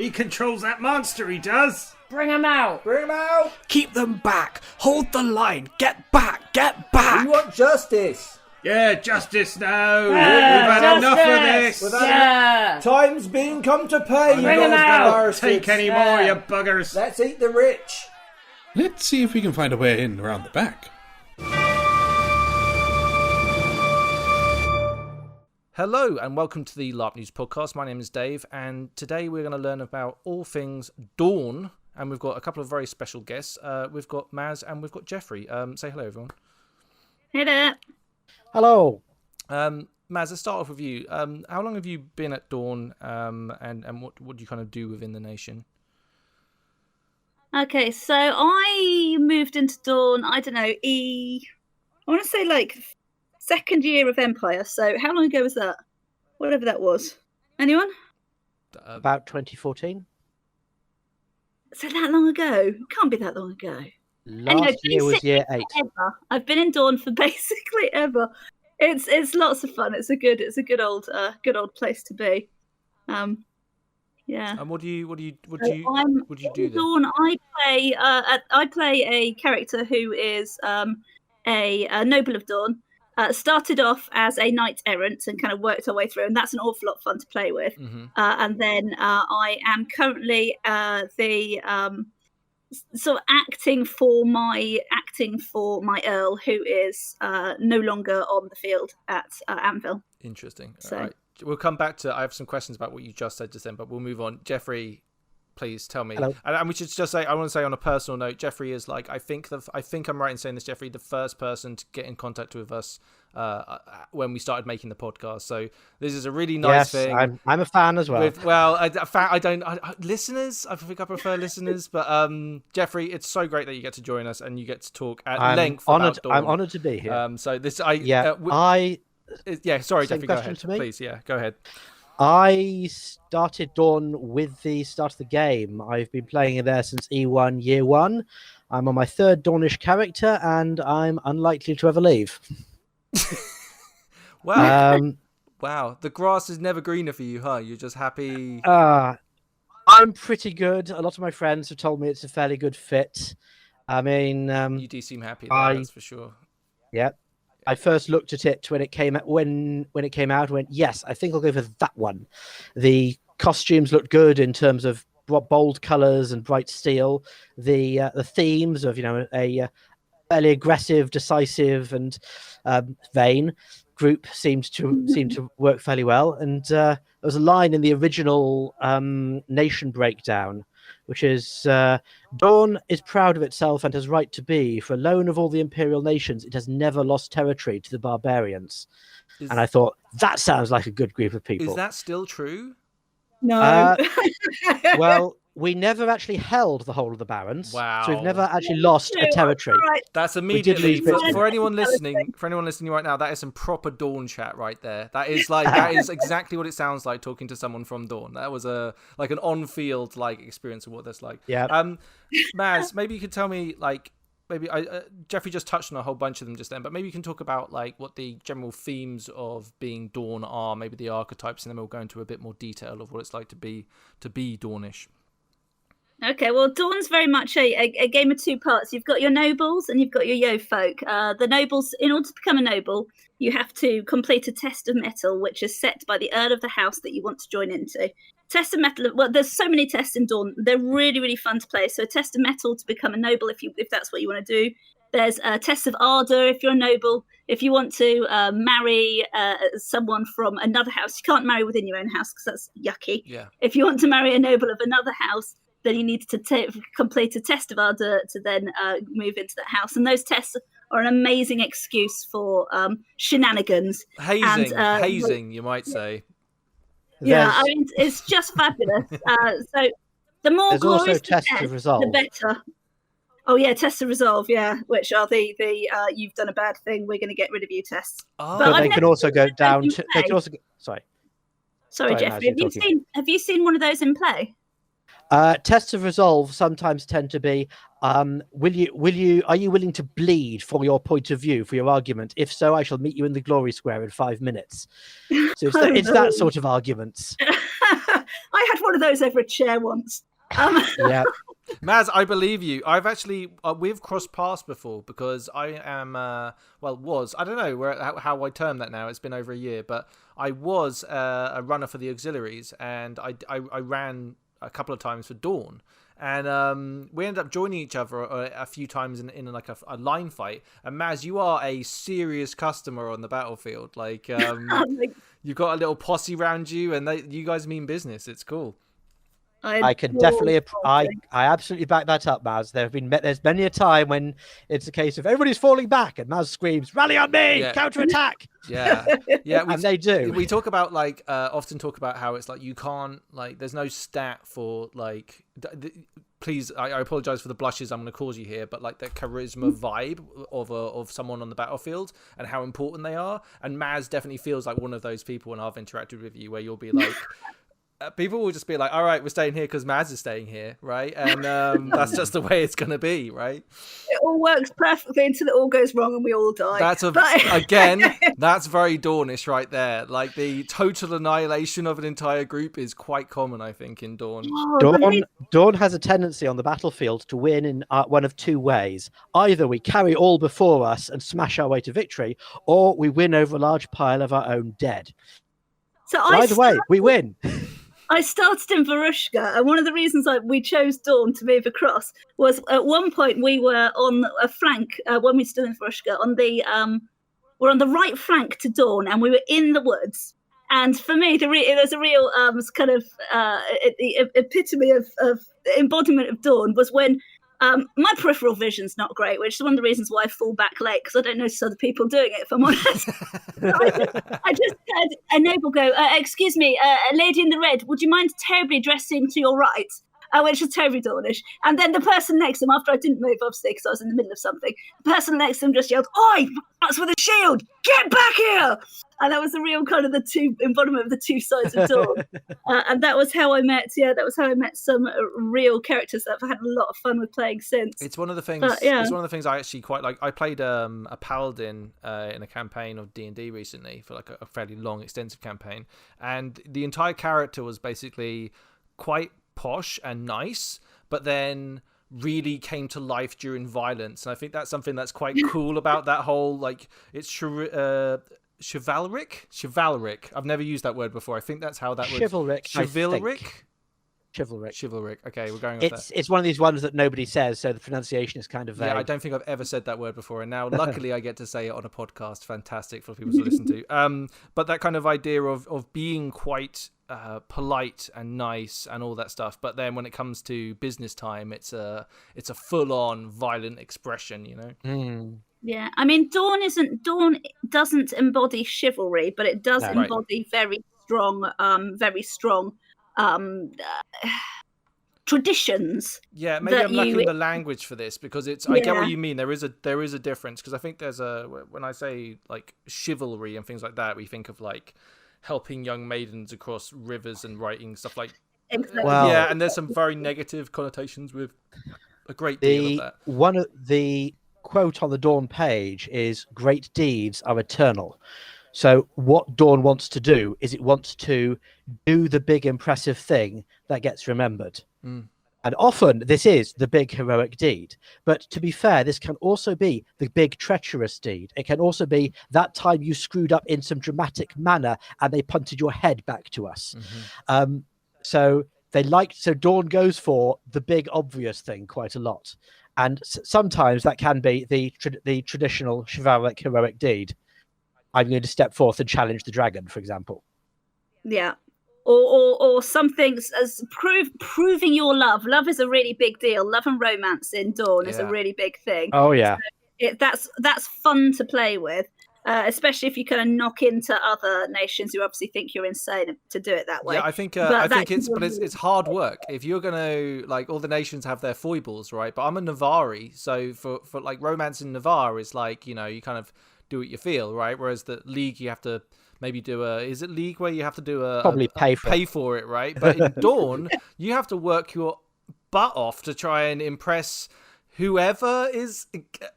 He controls that monster, he does. Bring him out. Bring him out. Keep them back. Hold the line. Get back. Get back. We want justice. Yeah, justice now. We've had enough of this. Time's been come to pay. You don't take any more, you buggers. Let's eat the rich. Let's see if we can find a way in around the back. Hello and welcome to the LARP News Podcast. My name is Dave and today we're going to learn about all things Dawn, and we've got a couple of very special guests. We've got Maz and we've got Geoffrey. Say hello, everyone. Hey there. Hello. Maz, let's start off with you. How long have you been at Dawn, and what do you kind of do within the nation? Okay, so I moved into Dawn, I don't know, I want to say like second year of Empire. So how long ago was that? Whatever that was. Anyone? About 2014. So that long ago? Can't be that long ago. Last year was year 8. I've been in Dawn for basically ever. It's lots of fun. It's a good old place to be. Yeah. And what do you do then? Dawn, I play a character who is a noble of Dawn. Started off as a knight errant and kind of worked our way through, and that's an awful lot of fun to play with. Mm-hmm. And then I am currently the sort of acting for my Earl, who is no longer on the field at Anvil. Interesting. So. All right. We'll come back to. I have some questions about what you just said just then, but we'll move on. Geoffrey, please tell me. Hello. And we should just say, I want to say on a personal note, Geoffrey is like, I think I'm right in saying this, Geoffrey, the first person to get in contact with us when we started making the podcast. So this is a really nice thing. I'm a fan as well. Listeners, I think I prefer listeners, but Geoffrey, it's so great that you get to join us and you get to talk at length about Dawn. I'm honoured to be here. Sorry, Geoffrey, go ahead, please. Yeah, go ahead. I started Dawn with the start of the game. I've been playing it there since E1 year 1. I'm on my third Dawnish character, and I'm unlikely to ever leave. Wow. Wow. The grass is never greener for you, huh? You're just happy. I'm pretty good. A lot of my friends have told me it's a fairly good fit. I mean, you do seem happy there, that's for sure. Yeah. I first looked at it when it came out. When it came out, I went, yes, I think I'll go for that one. The costumes looked good in terms of bold colours and bright steel. The themes of a fairly aggressive, decisive, and vain group seemed to work fairly well. And there was a line in the original nation breakdown, which is Dawn is proud of itself and has right to be. For alone of all the imperial nations, it has never lost territory to the barbarians. And I thought, that sounds like a good group of people. Is that still true? No. Well, we never actually held the whole of the Barons. Wow. So we've never actually lost a territory. Right. That's immediately for anyone listening. For anyone listening right now, that is some proper Dawn chat right there. That is exactly what it sounds like talking to someone from Dawn. That was an on-field experience of what that's like. Yeah. Maz, maybe you could tell me Geoffrey just touched on a whole bunch of them just then, but maybe you can talk about what the general themes of being Dawn are, maybe the archetypes, and then we'll go into a bit more detail of what it's like to be Dawnish. Okay, well, Dawn's very much a game of two parts. You've got your nobles and you've got your yo folk. The nobles, in order to become a noble, you have to complete a test of mettle, which is set by the Earl of the house that you want to join into. Test of mettle, well, there's so many tests in Dawn. They're really, really fun to play. So test of mettle to become a noble if that's what you want to do. There's a test of ardor if you're a noble. If you want to marry someone from another house, you can't marry within your own house because that's yucky. Yeah. If you want to marry a noble of another house, then you need to complete a test of ardor to then move into that house. And those tests are an amazing excuse for shenanigans. Hazing, you might say. Yeah, I mean, it's just fabulous. So the more glorious the test, the better. Oh yeah, tests of resolve, yeah, which are the you've done a bad thing, we're going to get rid of you tests. Oh. But they can also go down to. They can also. Sorry, Geoffrey. Have you seen one of those in play? Tests of resolve sometimes tend to be Are you willing to bleed for your point of view, for your argument? If so, I shall meet you in the glory square in 5 minutes. So it's that sort of arguments. I had one of those over a chair once. Yeah. Maz, I believe you. I've actually we've crossed paths before because I am I don't know how I term that now. It's been over a year, but I was a runner for the auxiliaries, and I ran a couple of times for Dawn, and we ended up joining each other a few times in like a line fight. And Maz, you are a serious customer on the battlefield. Like you've got a little posse around you, and you guys mean business. It's cool. I can definitely, I absolutely back that up, Maz. There's many a time when it's a case of everybody's falling back and Maz screams, "Rally on me! Counterattack!" Yeah. And they do. We talk about often talk about how it's like you can't there's no stat for please, I apologize for the blushes I'm going to cause you here, but like the charisma vibe of someone on the battlefield and how important they are. And Maz definitely feels like one of those people when I've interacted with you, where you'll be like. People will just be like, all right, we're staying here because Maz is staying here, right? And that's just the way it's going to be, right? It all works perfectly until it all goes wrong and we all die. Again, that's very Dawnish right there. Like the total annihilation of an entire group is quite common, I think, in Dawn. Dawn has a tendency on the battlefield to win in one of two ways. Either we carry all before us and smash our way to victory, or we win over a large pile of our own dead. So either way, we win. I started in Varushka, and one of the reasons we chose Dawn to move across was at one point we were on a flank when we stood in Varushka we're on the right flank to Dawn, and we were in the woods. And for me, it was a real kind of the epitome of embodiment of Dawn was when my peripheral vision's not great, which is one of the reasons why I fall back late, because I don't notice other people doing it, if I'm honest. I just heard a noble go, excuse me, a lady in the red, would you mind terribly dressing to your right? Which was terribly Dawnish. And then the person next to him, after I didn't move, obviously, because I was in the middle of something, the person next to him just yelled, "Oi, that's with a shield! Get back here!" And that was the real kind of the two embodiment of the two sides of Dawn. And that was how I met some real characters that I've had a lot of fun with playing since. It's one of the things. It's one of the things I actually quite like. I played a paladin in a campaign of D&D recently for like a fairly long, extensive campaign, and the entire character was basically quite posh and nice, but then really came to life during violence. And I think that's something that's quite cool about that whole it's chivalric. I've never used that word before. I think that's how that word. Chivalric. Okay, we're going with that. It's one of these ones that nobody says, so the pronunciation is kind of vague. Yeah, I don't think I've ever said that word before, and now luckily I get to say it on a podcast. Fantastic for people to listen to. But that kind of idea of being quite polite and nice and all that stuff, but then when it comes to business time, it's a full-on violent expression, you know. Yeah, I mean, Dawn doesn't embody chivalry, but it does embody very strong traditions. Yeah, maybe I'm lacking the language for this because I get what you mean. There is a difference, because I think when I say like chivalry and things like that, we think of like helping young maidens across rivers and writing stuff like exactly. Wow. Yeah, and there's some very negative connotations with a great deal of that. One of the quote on the Dawn page is, "Great deeds are eternal." So what Dawn wants to do is it wants to do the big impressive thing that gets remembered. And often this is the big heroic deed. But to be fair, this can also be the big treacherous deed. It can also be that time you screwed up in some dramatic manner and they punted your head back to us. So Dawn goes for the big obvious thing quite a lot. And sometimes that can be the traditional chivalric heroic deed. I'm going to step forth and challenge the dragon, for example. Yeah. Or something as proving your love. Love is a really big deal. Love and romance in Dawn is a really big thing. Oh yeah, so that's fun to play with, especially if you kind of knock into other nations who obviously think you're insane to do it that way. Yeah, I think it's hard work. If you're gonna all the nations have their foibles, right? But I'm a Navari, so for like romance in Navarre is like you kind of do what you feel, right? Whereas the League you have to maybe is it League where you have to do probably pay for it, right? But in Dawn, you have to work your butt off to try and impress whoever is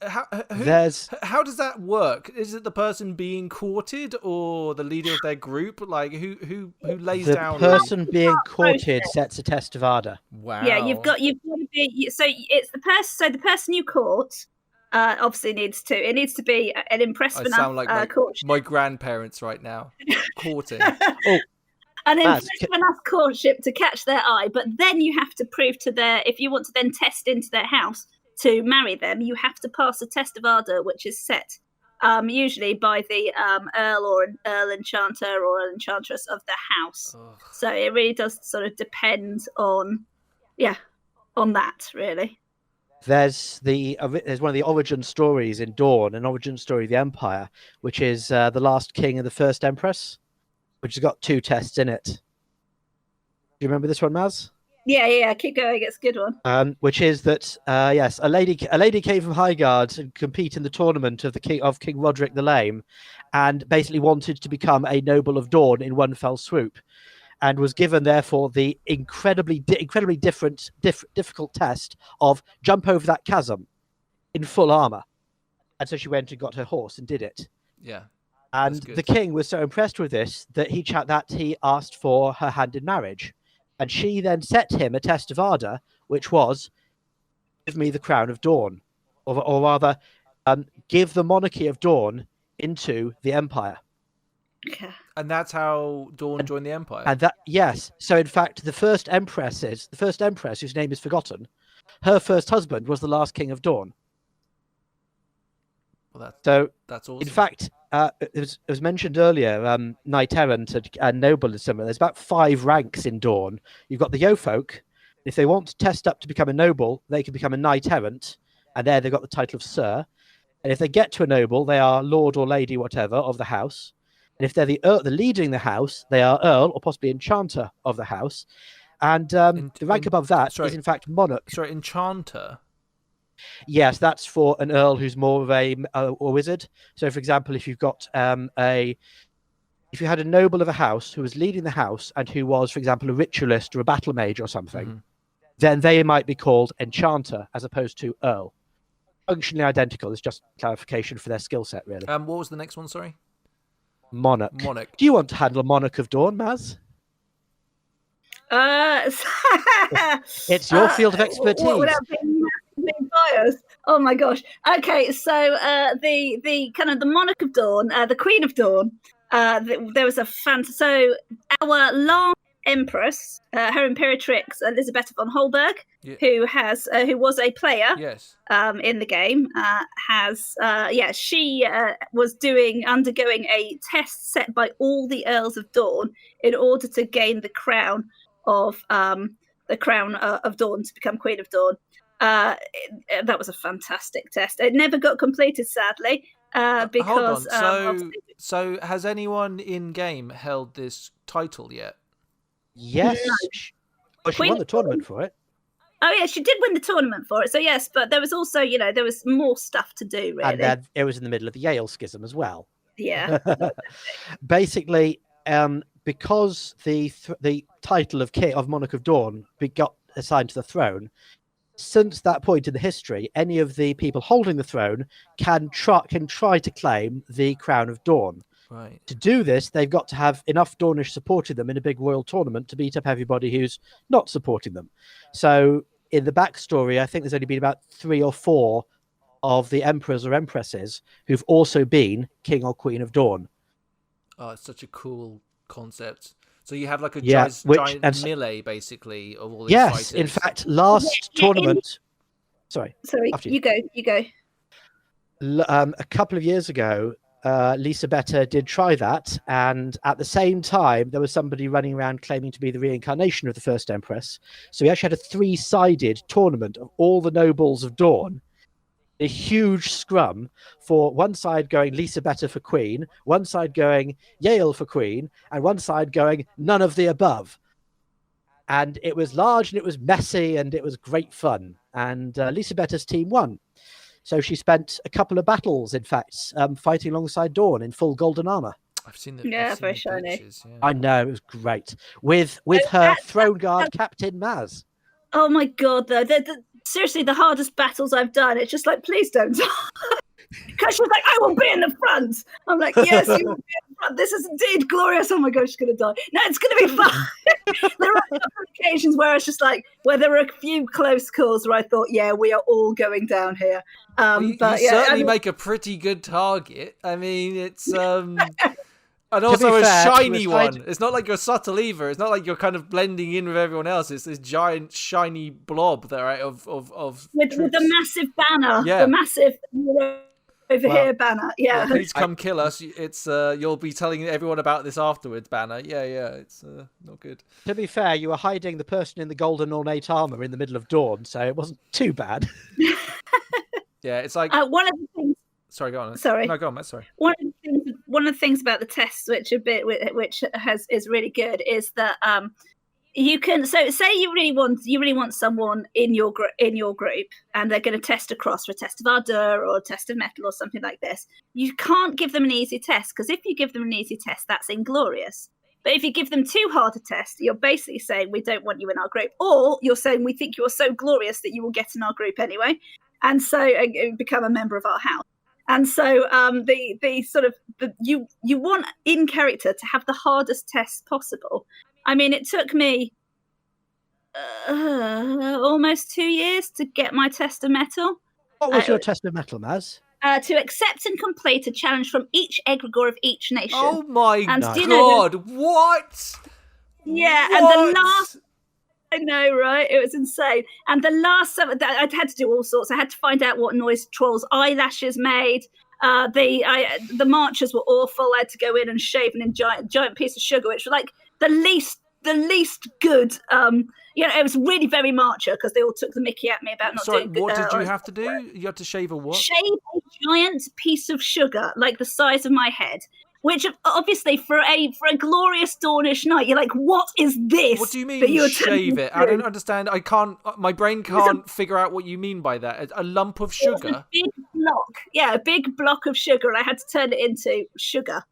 how does that work? Is it the person being courted or the leader of their group? Like who lays down? The person being courted sets a test of ardor. Wow. Yeah, you've got to be. So it's the person. So the person you court obviously needs to be an impressive enough. Sound like my grandparents right now courting. An impressive enough courtship to catch their eye, but then you have to prove if you want to then test into their house to marry them, you have to pass a test of ardor, which is set usually by the earl or an earl enchanter or enchantress of the house. Ugh. So it really does sort of depend on that really. There's one of the origin stories in Dawn, an origin story of the Empire, which is the last king and the first empress, which has got 2 tests in it. Do you remember this one, Maz? Yeah, keep going. It's a good one. Which is that yes, a lady came from Highgard to compete in the tournament of King Roderick the Lame, and basically wanted to become a noble of Dawn in one fell swoop, and was given therefore the incredibly difficult test of jump over that chasm in full armor, and so she went and got her horse and did it. Yeah. And the king was so impressed with this that he asked for her hand in marriage. And she then set him a test of ardor, which was, give me the crown of Dawn. Or rather, give the monarchy of Dawn into the Empire. Okay. And that's how Dawn joined the Empire? And yes. So in fact, the first empress, whose name is forgotten, her first husband was the last king of Dawn. Well, that's awesome. In fact, it was mentioned earlier, knight errant and noble and similar. There's about 5 ranks in Dawn. You've got the Yo folk. If they want to test up to become a noble, they can become a knight errant, and there they've got the title of Sir. And if they get to a noble, they are lord or lady, whatever, of the house. And if they're the leading the house, they are earl or possibly enchanter of the house. And the rank above that is in fact monarch. Sorry, enchanter. Yes, that's for an earl who's more of a wizard. So, for example, if you've got if you had a noble of a house who was leading the house and who was, for example, a ritualist or a battle mage or something, then they might be called enchanter as opposed to earl. Functionally identical. It's just clarification for their skill set, really. What was the next one? Sorry. Monarch. Do you want to handle Monarch of Dawn, Maz? It's your field of expertise. Bios. Oh my gosh. Okay, so the kind of the Monarch of Dawn, the Queen of Dawn. There was a so our last Empress, her Imperatrix Elizabeth von Holberg, who was a player, in the game, she was undergoing a test set by all the Earls of Dawn in order to gain the crown of Dawn to become Queen of Dawn. That was a fantastic test. It never got completed, sadly, because. Hold on. So has anyone in game held this title yet? Yes. No. She won the tournament for it. Oh yeah, she did win the tournament for it. So yes, but there was also, there was more stuff to do, really. And then it was in the middle of the Yale schism as well. Yeah. Basically, because the title of Monarch of Dawn got assigned to the throne. Since that point in the history, any of the people holding the throne can try to claim the crown of Dawn. Right. To do this, they've got to have enough Dornish supporting them in a big royal tournament to beat up everybody who's not supporting them. So in the backstory, I think there's only been about 3 or 4 of the emperors or empresses who've also been king or queen of Dawn. Oh, it's such a cool concept. So you have like a giant melee, basically, of all these fighters. In fact, last tournament... Sorry, you go. A couple of years ago, Lisa Betta did try that, and at the same time, there was somebody running around claiming to be the reincarnation of the first Empress. So we actually had a 3-sided tournament of all the nobles of Dawn, a huge scrum, for one side going Lisa Betta for queen, one side going Yale for queen, and one side going none of the above. And it was large, and it was messy, and it was great fun. And Lisa Betta's team won. So she spent a couple of battles, in fact, fighting alongside Dawn in full golden armor. I've seen the very shiny. Pictures, yeah. I know, it was great. With her throne guard, Captain Maz. Oh my god, though. seriously, the hardest battles I've done, it's just like, please don't. Because she's like, I will be in the front. I'm like, yes, you will be in the front. This is indeed glorious. Oh my gosh, she's going to die. No, it's going to be fun. There are a couple of occasions where it's just like, where there were a few close calls where I thought, yeah, we are all going down here. You But certainly make a pretty good target. I mean, it's... And also be a fair, shiny she was one. It's not like you're subtle either. It's not like you're kind of blending in with everyone else. It's this giant shiny blob there, right, of with the massive banner. Yeah. The massive over here banner. Yeah. Please come kill us. It's you'll be telling everyone about this afterwards banner. Yeah, it's not good. To be fair, you were hiding the person in the golden ornate armor in the middle of dawn, so it wasn't too bad. Yeah, it's like One of the things. sorry, go on. Sorry. No, go on, Matt. Sorry. One of the things about the tests which is really good is that you can say you really want someone in your group and they're going to test across for a test of ardor or a test of metal or something like this. You can't give them an easy test, because if you give them an easy test, that's inglorious. But if you give them too hard a test, you're basically saying we don't want you in our group, or you're saying we think you are so glorious that you will get in our group anyway, and so become a member of our house. And so you want in character to have the hardest test possible. I mean, it took me almost 2 years to get my test of metal. What was your test of metal, Maz? To accept and complete a challenge from each egregore of each nation. Oh my And god! do you know What? Yeah, What? and the last... I know, right? It was insane. And the last... I'd had to do all sorts. I had to find out what noise Troll's eyelashes made. The marchers were awful. I had to go in and shave a giant piece of sugar, which was like the least good. It was really very marcher, because they all took the mickey at me about not doing good. What did you have to do? You had to shave a what? Shave a giant piece of sugar, like the size of my head. Which obviously, for a glorious Dawnish night, you're like, what is this? What do you mean shave it? I don't understand. I can't. My brain can't figure out what you mean by that. A lump of sugar. A big block. Yeah, a big block of sugar, and I had to turn it into sugar.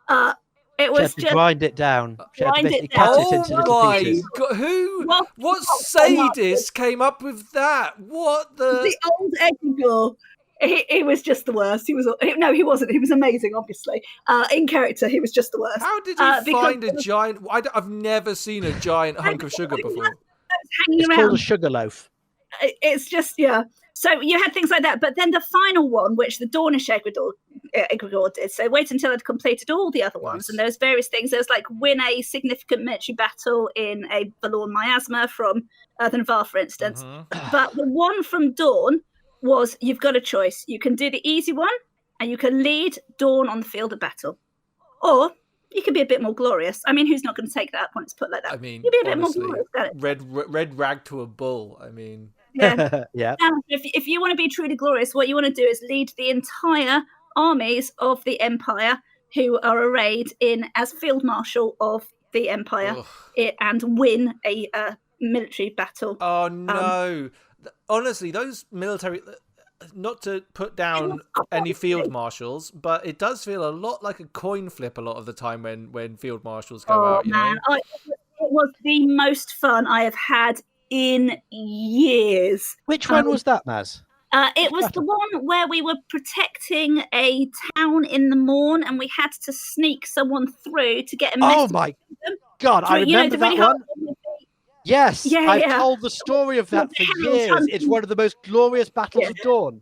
It was just grind it down. Grind it cut down. it into little pieces. God, what sadist came up with that? What the old egregore? He was just the worst. He wasn't. He was amazing, obviously. In character, he was just the worst. How did you find a giant... I've never seen a giant hunk of sugar before. It's called a sugar loaf. It's just, yeah. So you had things like that. But then the final one, which the Dawnish egregore did, so wait until I'd completed all the other ones. And there was various things. There was like win a significant military battle in a Valorn miasma from Earthen Var, for instance. Mm-hmm. But the one from Dawn was, you've got a choice. You can do the easy one, and you can lead Dawn on the field of battle. Or you can be a bit more glorious. I mean, who's not going to take that when it's put like that? I mean, you'd be a honestly, bit more glorious. Red rag to a bull. I mean... Yeah. Yeah. And if you want to be truly glorious, what you want to do is lead the entire armies of the Empire who are arrayed in as Field Marshal of the Empire and win a military battle. Oh, no. Honestly, those military... Not to put down any field marshals, but it does feel a lot like a coin flip a lot of the time when field marshals go out. You know? It was the most fun I have had in years. Which one was that, Maz? It was the one where we were protecting a town in the morn, and we had to sneak someone through to get a message. Oh my God, I remember that one. Yes, I've told the story of that for years. It's one of the most glorious battles of Dawn.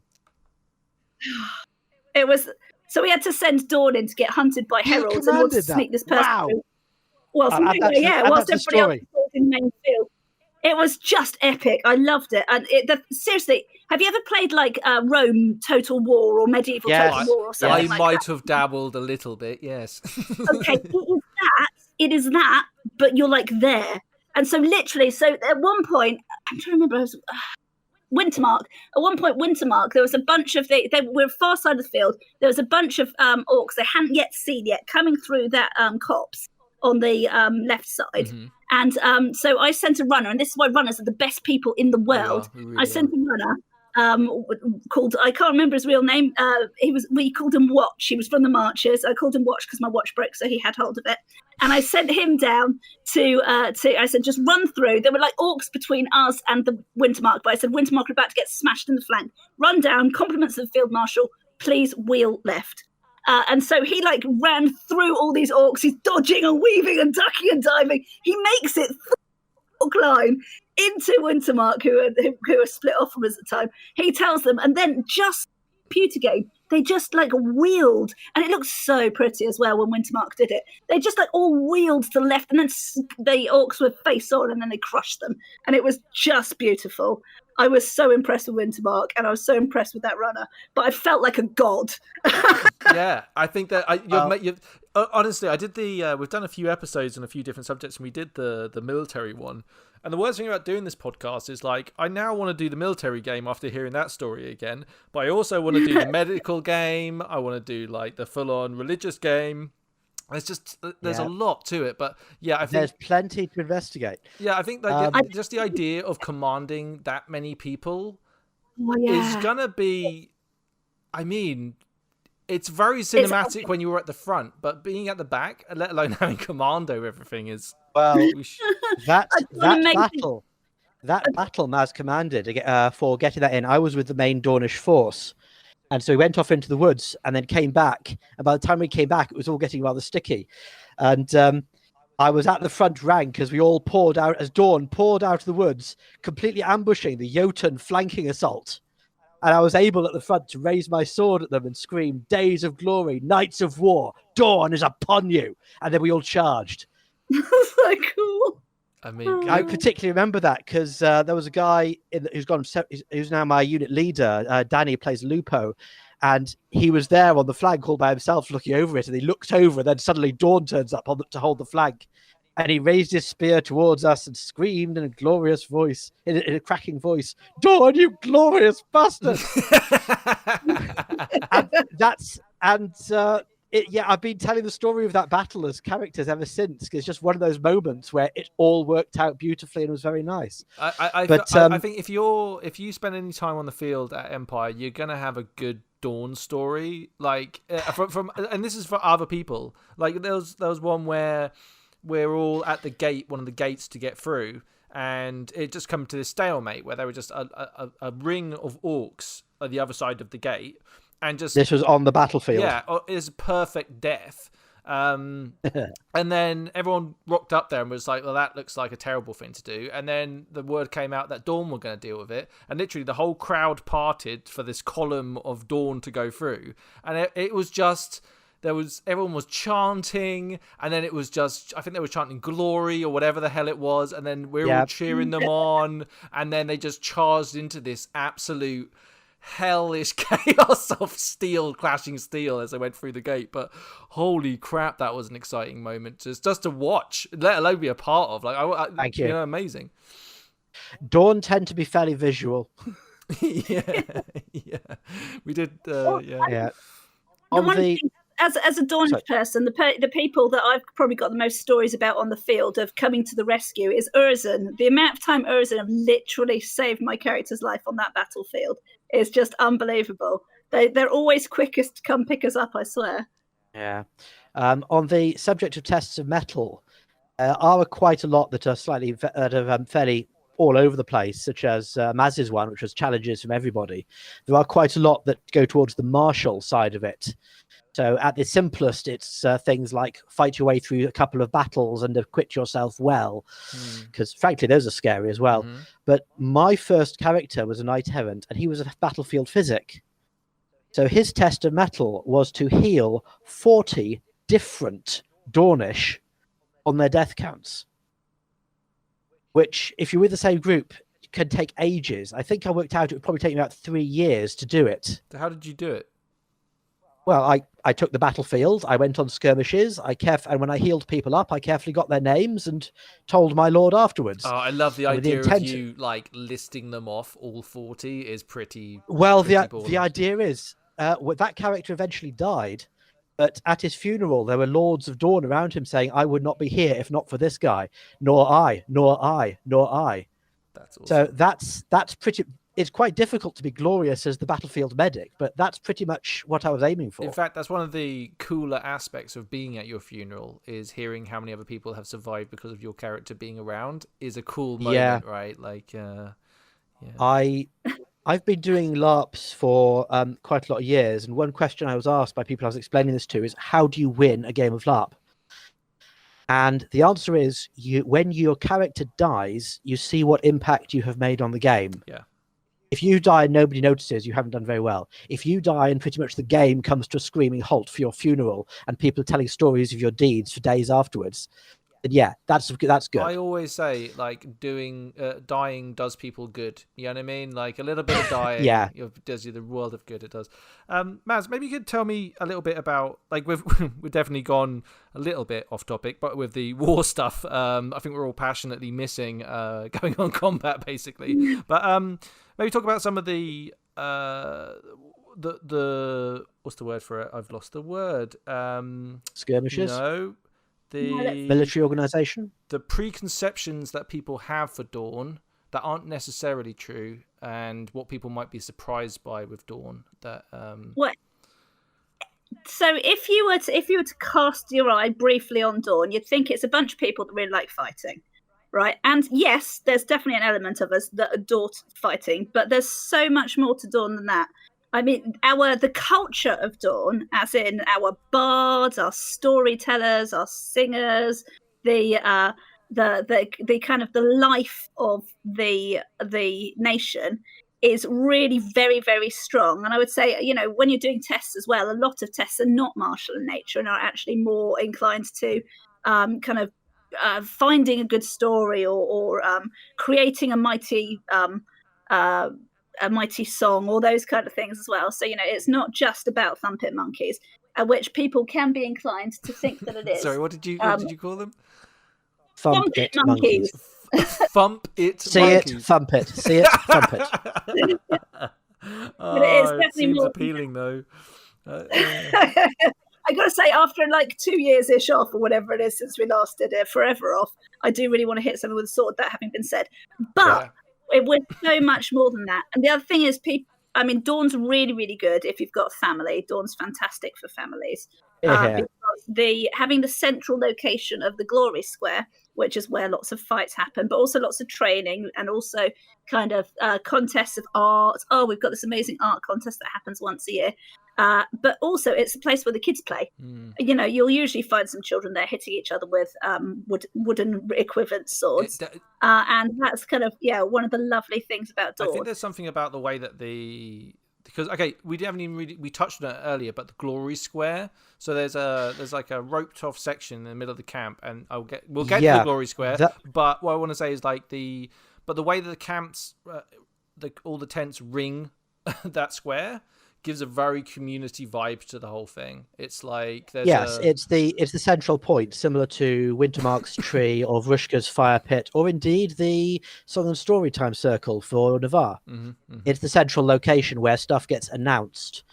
It was. So we had to send Dawn in to get hunted by heralds in order to sneak this person through. Whilst everybody else was in the main field. It was just epic. I loved it. And seriously, have you ever played like Rome Total War or Medieval Total War or something like that? I might have dabbled a little bit, yes. Okay, it is that, but you're like there. And so literally, at one point, I'm trying to remember, Wintermark. At one point, Wintermark, there was a bunch of, they were far side of the field, there was a bunch of orcs they hadn't yet seen coming through that copse on the left side. Mm-hmm. And so I sent a runner, and this is why runners are the best people in the world. I sent a runner called, I can't remember his real name. We called him Watch. He was from the Marches. I called him Watch because my watch broke, so he had hold of it. And I sent him down to I said, just run through. There were like orcs between us and the Wintermark, but I said, Wintermark are about to get smashed in the flank. Run down, compliments of the Field Marshal, please wheel left. And so he like ran through all these orcs. He's dodging and weaving and ducking and diving. He makes it through line into Wintermark, who are split off from us at the time. He tells them, and then just computer game, they just like wheeled, and it looked so pretty as well when Wintermark did it. They just like all wheeled to the left, and then the orcs were face on, and then they crushed them, and it was just beautiful. I was so impressed with Wintermark, and I was so impressed with that runner, but I felt like a god. Yeah, I think that honestly, I did we've done a few episodes on a few different subjects, and we did the military one. And the worst thing about doing this podcast is, like, I now want to do the military game after hearing that story again, but I also want to do the medical game. I want to do, like, the full-on religious game. It's just, there's a lot to it, but yeah, I think there's plenty to investigate. Yeah, I think like, just the idea of commanding that many people is gonna be, I mean, it's very cinematic when you were at the front, but being at the back, let alone having command over everything, is that battle Maz commanded for getting that in. I was with the main Dornish force. And so we went off into the woods and then came back. And by the time we came back, it was all getting rather sticky. And I was at the front rank as we all poured out, as Dawn poured out of the woods, completely ambushing the Jotun flanking assault. And I was able at the front to raise my sword at them and scream, "Days of glory, nights of war, Dawn is upon you." And then we all charged. That's so cool. I mean, I particularly remember that because there was a guy who's now my unit leader. Danny plays Lupo, and he was there on the flank all by himself, looking over it. And he looked over, and then suddenly Dawn turns up to hold the flank, and he raised his spear towards us and screamed in a glorious voice, in a cracking voice, "Dawn, you glorious bastard!" I've been telling the story of that battle as characters ever since, because it's just one of those moments where it all worked out beautifully and was very nice. I think if you spend any time on the field at Empire, you're gonna have a good Dawn story. Like from and this is for other people. Like there was one where we're all at the gate, one of the gates to get through, and it just come to this stalemate where there were just a ring of orcs at the other side of the gate. And just this was on the battlefield. Yeah, it's perfect death. And then everyone rocked up there and was like, "Well, that looks like a terrible thing to do." And then the word came out that Dawn were going to deal with it, and literally the whole crowd parted for this column of Dawn to go through. And it was just everyone was chanting, and then it was just, I think they were chanting "glory" or whatever the hell it was, and then we were all cheering them on, and then they just charged into this absolute hellish chaos of clashing steel as they went through the gate. But holy crap, that was an exciting moment just to watch, let alone be a part of. Like, thank you. Amazing. Dawn tend to be fairly visual. yeah, we did. As a Dornish person, the people that I've probably got the most stories about on the field of coming to the rescue is Urzan. The amount of time Urzan have literally saved my character's life on that battlefield is just unbelievable. They're always quickest to come pick us up, I swear. Yeah. On the subject of tests of metal, are quite a lot that are fairly all over the place, such as Maz's one, which was challenges from everybody. There are quite a lot that go towards the martial side of it. So at the simplest, it's things like fight your way through a couple of battles and acquit yourself well, because frankly, those are scary as well. Mm-hmm. But my first character was a knight errant, and he was a battlefield physic. So his test of metal was to heal 40 different Dornish on their death counts, which, if you're with the same group, can take ages. I think I worked out it would probably take me about 3 years to do it. So how did you do it? Well, I took the battlefield, I went on skirmishes, and when I healed people up, I carefully got their names and told my lord afterwards. Oh, I love the idea of you, like, listing them off, all 40, is pretty... Well, the idea is, that character eventually died, but at his funeral, there were lords of Dawn around him saying, "I would not be here if not for this guy, nor I, nor I, nor I." That's awesome. So that's pretty... it's quite difficult to be glorious as the battlefield medic, but that's pretty much what I was aiming for. In fact, that's one of the cooler aspects of being at your funeral, is hearing how many other people have survived because of your character being around is a cool moment, right? Like, I've been doing LARPs for quite a lot of years, and one question I was asked by people I was explaining this to is, how do you win a game of LARP? And the answer is, when your character dies, you see what impact you have made on the game. Yeah. If you die and nobody notices, you haven't done very well. If you die and pretty much the game comes to a screaming halt for your funeral and people are telling stories of your deeds for days afterwards, then yeah, that's good. I always say, like, dying does people good. You know what I mean? Like, a little bit of dying does you the world of good. It does. Maz, maybe you could tell me a little bit about, like, we've definitely gone a little bit off topic, but with the war stuff, I think we're all passionately missing going on combat, basically. But maybe talk about some of the what's the word for it? I've lost the word. Skirmishes? No. The military organization, the preconceptions that people have for Dawn that aren't necessarily true, and what people might be surprised by with Dawn. That What? So if you were to cast your eye briefly on Dawn, you'd think it's a bunch of people that really like fighting, right? And yes, there's definitely an element of us that adore fighting, but there's so much more to Dawn than that. I mean, the culture of Dawn, as in our bards, our storytellers, our singers, the kind of the life of the nation is really very, very strong. And I would say, you know, when you're doing tests as well, a lot of tests are not martial in nature and are actually more inclined to finding a good story or creating a mighty song, or those kind of things as well. So, you know, it's not just about thump it monkeys, which people can be inclined to think that it is. Sorry, what did you call them? Thump it monkeys. Thump it See monkeys. It, thump it. See it, thump it. But it is definitely seems more appealing, though. I gotta say, after like 2 years-ish off, or whatever it is, since we last did it, forever off, I do really want to hit something with a sword, that having been said. But it was so much more than that. And the other thing is, Dawn's really, really good if you've got a family. Dawn's fantastic for families. Because having the central location of the Glory Square, which is where lots of fights happen, but also lots of training, and also kind of contests of art. Oh, we've got this amazing art contest that happens once a year. But also it's a place where the kids play. You know, you'll usually find some children there hitting each other with wooden equivalent swords. And that's kind of, one of the lovely things about Dawn. I think there's something about the way that because we haven't even we touched on it earlier, but the Glory Square. So there's like a roped off section in the middle of the camp, and we'll get to the Glory Square. But what I want to say is like the way that the camps, all the tents ring that square, gives a very community vibe to the whole thing. It's like it's the central point, similar to Wintermark's tree or Vrushka's fire pit, or indeed the Song and Storytime circle for Navarre. It's the central location where stuff gets announced.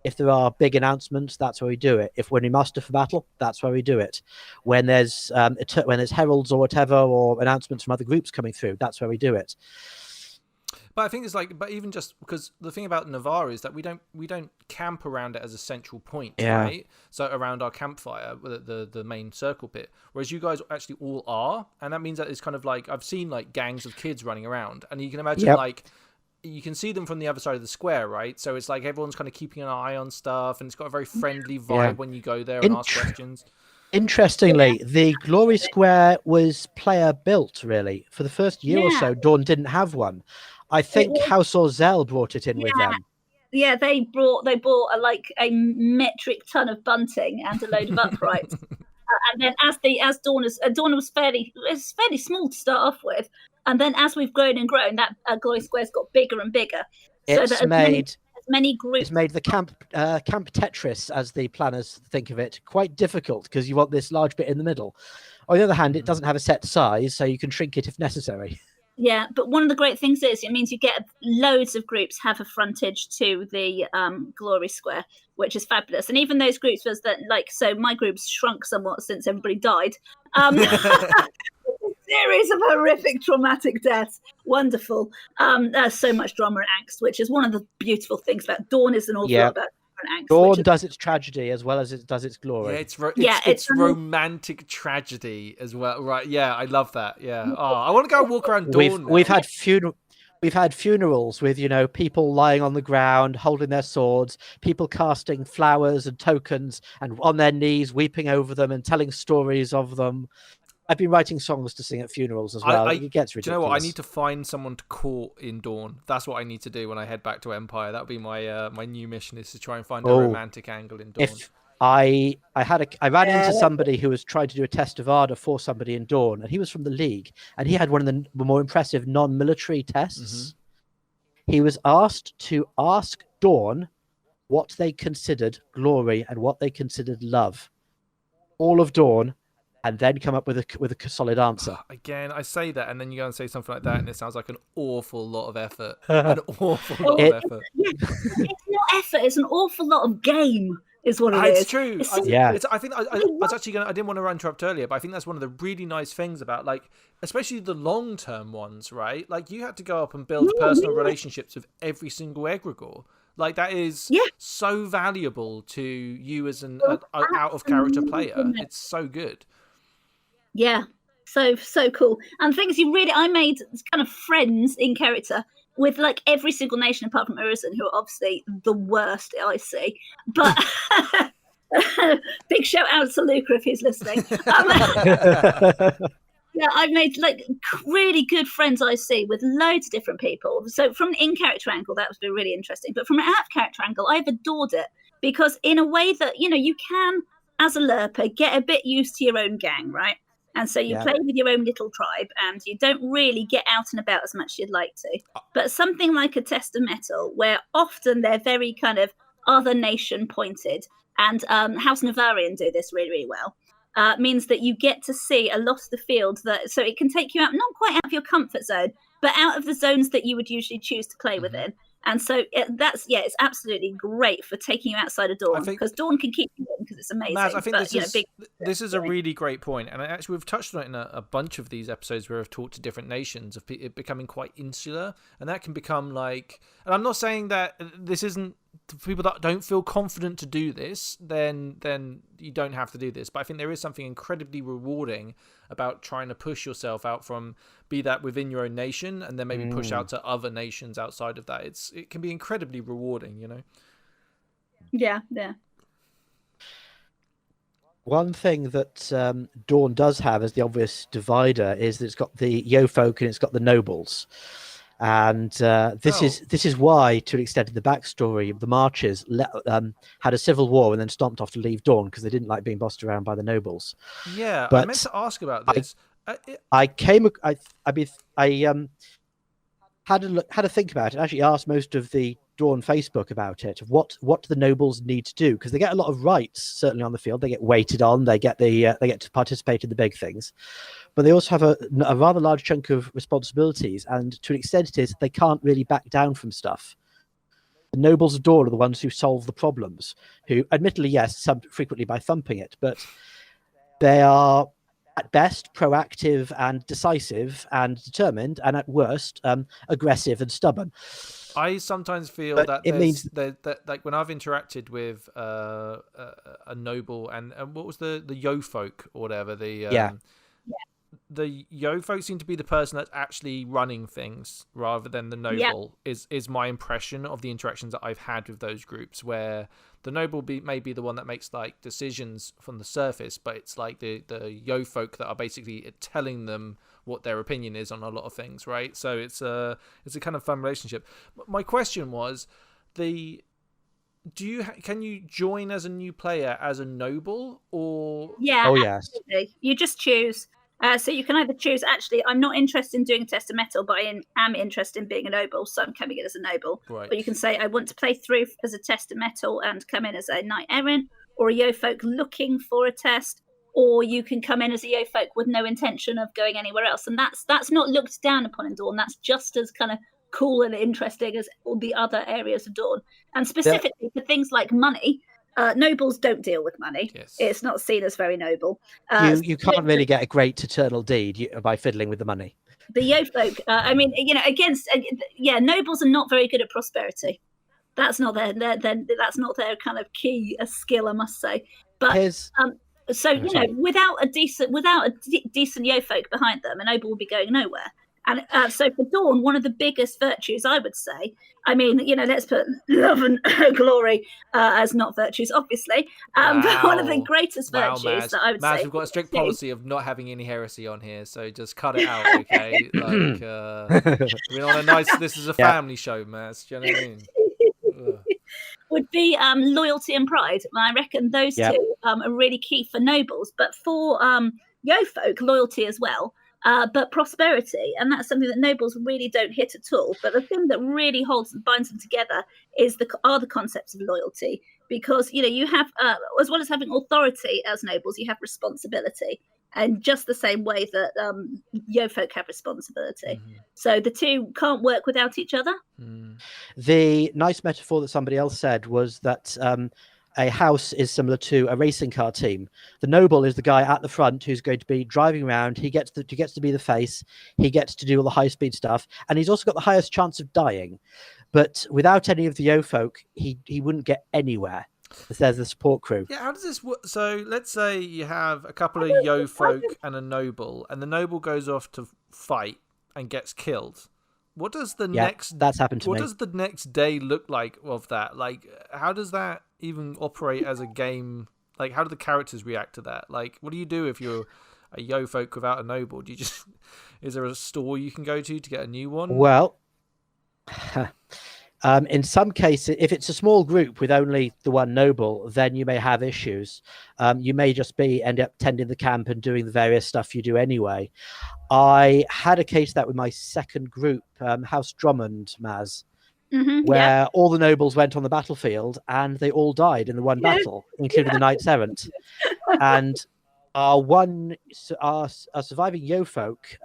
If there are big announcements, that's where we do it. When we muster for battle, that's where we do it. When there's heralds or whatever, or announcements from other groups coming through, that's where we do it. But I think it's like, but even just because the thing about Navarre is that we don't camp around it as a central point, right? So around our campfire, the main circle pit, whereas you guys actually all are, and that means that it's kind of like, I've seen like gangs of kids running around, and you can imagine like you can see them from the other side of the square, right? So it's like everyone's kind of keeping an eye on stuff, and it's got a very friendly vibe when you go there and ask questions. Interestingly, the Glory Square was player built, really. For the first year or so, Dawn didn't have one. I think House Orzel brought it in with them. Yeah, they bought a metric ton of bunting and a load of uprights. And then as Dawn was fairly small to start off with, and then as we've grown and grown, that Glory Square's got bigger and bigger. It's many groups. It's made the camp Tetris, as the planners think of it, quite difficult because you want this large bit in the middle. On the other hand, it doesn't have a set size, so you can shrink it if necessary. Yeah, but one of the great things is it means you get loads of groups have a frontage to the Glory Square, which is fabulous. And even those groups was that, like, so my group's shrunk somewhat since everybody died. series of horrific, traumatic deaths. Wonderful. There's so much drama and angst, which is one of the beautiful things about Dawn. Is an awful lot about drama and angst. Dawn does its tragedy as well as it does its glory. Yeah, it's romantic tragedy as well, right? Yeah, I love that. Yeah. Oh, I want to go and walk around Dawn. We've had funerals with, people lying on the ground, holding their swords, people casting flowers and tokens and on their knees, weeping over them and telling stories of them. I've been writing songs to sing at funerals as well. It gets ridiculous. Do you know what? I need to find someone to court in Dawn. That's what I need to do when I head back to Empire. That'll be my my new mission, is to try and find a romantic angle in Dawn. I ran into somebody who was trying to do a test of ardor for somebody in Dawn, and he was from the League, and he had one of the more impressive non-military tests. He was asked to ask Dawn what they considered glory and what they considered love. All of Dawn, and then come up with a solid answer. Again, I say that, and then you go and say something like that, and it sounds like an awful lot of effort. An awful lot of effort. Yeah, it's not effort. It's an awful lot of game. Is what it is. It's true. I think I was actually I didn't want to interrupt earlier, but I think that's one of the really nice things about, like, especially the long-term ones, right? Like, you had to go up and build personal relationships with every single egregore. Like, that is so valuable to you as an out-of-character player. It's so good. Yeah, so cool. And things I made kind of friends in character with like every single nation apart from Urizen, who are obviously the worst I see. But big shout out to Luca if he's listening. Yeah, I've made like really good friends I see with loads of different people. So from an in-character angle, that was been really interesting. But from an out-of-character angle, I've adored it because in a way that, you can, as a LERPer, get a bit used to your own gang, right? And so you play with your own little tribe and you don't really get out and about as much as you'd like to. But something like a Test of Metal, where often they're very kind of other nation pointed, and House Navarian do this really, really well, means that you get to see a lot of the field. So it can take you out, not quite out of your comfort zone, but out of the zones that you would usually choose to play within. And so it's absolutely great for taking you outside of Dawn, because Dawn can keep you in because it's amazing. Maz, I think this is a really great point, and actually we've touched on it in a bunch of these episodes where we've talked to different nations of it becoming quite insular, and that can become like. And I'm not saying that this isn't for people that don't feel confident to do this. Then you don't have to do this, but I think there is something incredibly rewarding about trying to push yourself out from, be that within your own nation, and then maybe push out to other nations outside of that. It can be incredibly rewarding, Yeah. One thing that Dawn does have as the obvious divider is that it's got the Yo folk and it's got the nobles. And this is why, to an extent, in the backstory, the Marches had a civil war and then stomped off to leave Dawn because they didn't like being bossed around by the nobles. Yeah, but I meant to ask about this. I had a think about it. I actually asked most of the Dawn Facebook about it. What do the nobles need to do? Because they get a lot of rights, certainly on the field. They get waited on. They get to participate in the big things, but they also have a rather large chunk of responsibilities. And to an extent, it is they can't really back down from stuff. The nobles of Dawn are the ones who solve the problems. Who, admittedly, yes, frequently by thumping it, but they are at best proactive and decisive and determined, and at worst aggressive and stubborn. I sometimes feel that it means that like when I've interacted with a noble and what was the Yo folk or whatever, the Yo folk seem to be the person that's actually running things rather than the noble. Is my impression of the interactions that I've had with those groups, where the noble may be the one that makes like decisions from the surface, but it's like the Yo folk that are basically telling them what their opinion is on a lot of things, right? So it's a kind of fun relationship. My question was, can you join as a new player as a noble, or yes, absolutely. You just choose. So you can either choose, actually, I'm not interested in doing a Test of Metal, but I am interested in being a noble, so I'm coming in as a noble. Right. But you can say, I want to play through as a Test of Metal and come in as a Knight Errant, or a Yo folk looking for a test, or you can come in as a Yo folk with no intention of going anywhere else. And that's not looked down upon in Dawn. That's just as kind of cool and interesting as all the other areas of Dawn. And specifically for things like money, Nobles don't deal with money. Yes. It's not seen as very noble. You can't really get a great eternal deed by fiddling with the money. The Yo-folk, nobles are not very good at prosperity. That's not their kind of key skill, I must say. But without a decent Yo-folk behind them, a noble will be going nowhere. And so for Dawn, one of the biggest virtues, I would say, let's put love and glory as not virtues, obviously. But one of the greatest virtues Maz. that I would say. Maz, we've got a strict policy of not having any heresy on here, so just cut it out, okay? We're on a nice. This is a family show, Maz. Do you know what I mean? Would be loyalty and pride. And I reckon those two are really key for nobles, but for Yo-folk, loyalty as well. But prosperity, and that's something that nobles really don't hit at all. But the thing that really binds them together are the concepts of loyalty, because you have as well as having authority as nobles, you have responsibility, and just the same way that Yo-folk have responsibility. Mm-hmm. So the two can't work without each other. Mm. The nice metaphor that somebody else said was that a house is similar to a racing car team. The noble is the guy at the front who's going to be driving around. He gets to be the face. He gets to do all the high speed stuff, and he's also got the highest chance of dying. But without any of the Yo-folk, he wouldn't get anywhere. There's the support crew. Yeah, how does this work? So let's say you have a couple of Yo-folk and a noble, and the noble goes off to fight and gets killed. What does that's happened to me. What does the next day look like of that? Like, how does that even operate as a game? Like, how do the characters react to that? Like, what do you do if you're a Yo-folk without a noble? Do you just is there a store you can go to get a new one? Well, in some cases, if it's a small group with only the one noble, then you may have issues. You may just end up tending the camp and doing the various stuff you do anyway. I had a case that with my second group, House Drummond, Maz, where all the nobles went on the battlefield and they all died in the one battle, including the Knights Errant. And our surviving Yo-folk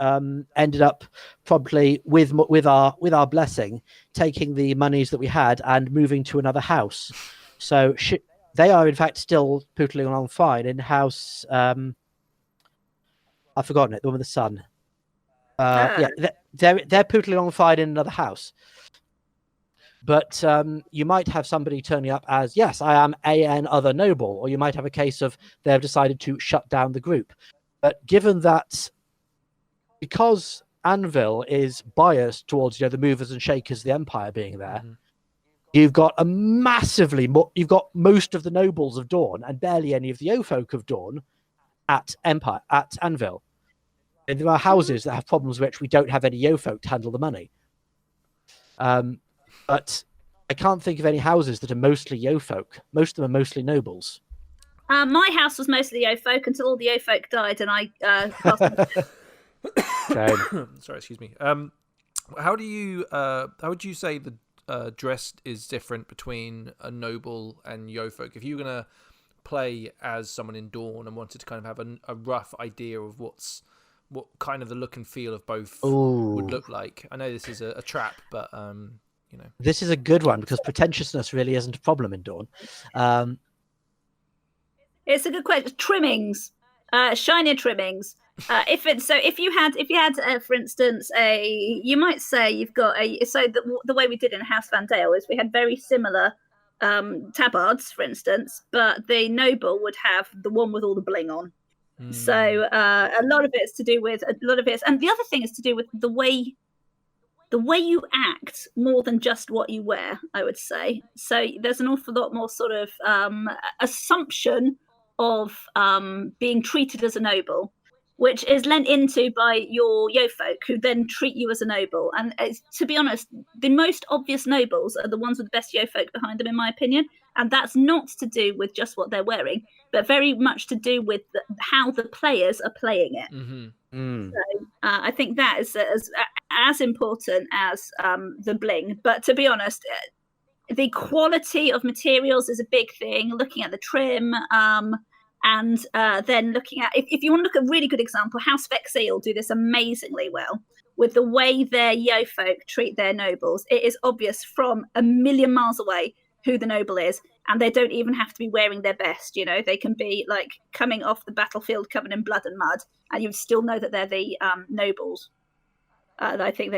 ended up probably with our blessing taking the monies that we had and moving to another house. So they are in fact still pootling along fine in house. I've forgotten it. The one with the sun. They're pootling along fine in another house. But you might have somebody turning up as, yes, I am an other noble, or you might have a case of they've decided to shut down the group. But given that, because Anvil is biased towards the movers and shakers of the Empire being there, you've got you've got most of the nobles of Dawn and barely any of the Yo-folk of Dawn at Anvil. And there are houses that have problems which we don't have any Yo-folk to handle the money. But I can't think of any houses that are mostly Yo-folk. Most of them are mostly nobles. My house was mostly Yo-folk until all the Yo-folk died, and I. Sorry, excuse me. How would you say the dress is different between a noble and Yo-folk? If you were gonna play as someone in Dawn and wanted to kind of have a rough idea of what kind of the look and feel of both would look like. I know this is a trap, but this is a good one because pretentiousness really isn't a problem in Dawn. It's a good question. Trimmings, shinier trimmings. If you had for instance you might say you've got the way we did in House Van Dale is we had very similar tabards, for instance, but the noble would have the one with all the bling on. So a lot of it's to do with and the other thing is to do with the way you act more than just what you wear, I would say. So there's an awful lot more sort of assumption of being treated as a noble, which is lent into by your Yo-folk, who then treat you as a noble. And to be honest, the most obvious nobles are the ones with the best Yo-folk behind them, in my opinion. And that's not to do with just what they're wearing, but very much to do with how the players are playing it. So I think that is as important as the bling. But to be honest, the quality of materials is a big thing. Looking at the trim, and then looking at, if you want to look at a really good example, House Vexil do this amazingly well with the way their Yo-folk treat their nobles. It is obvious from a million miles away who the noble is, and they don't even have to be wearing their best. They can be like coming off the battlefield covered in blood and mud, and you still know that they're the nobles. I think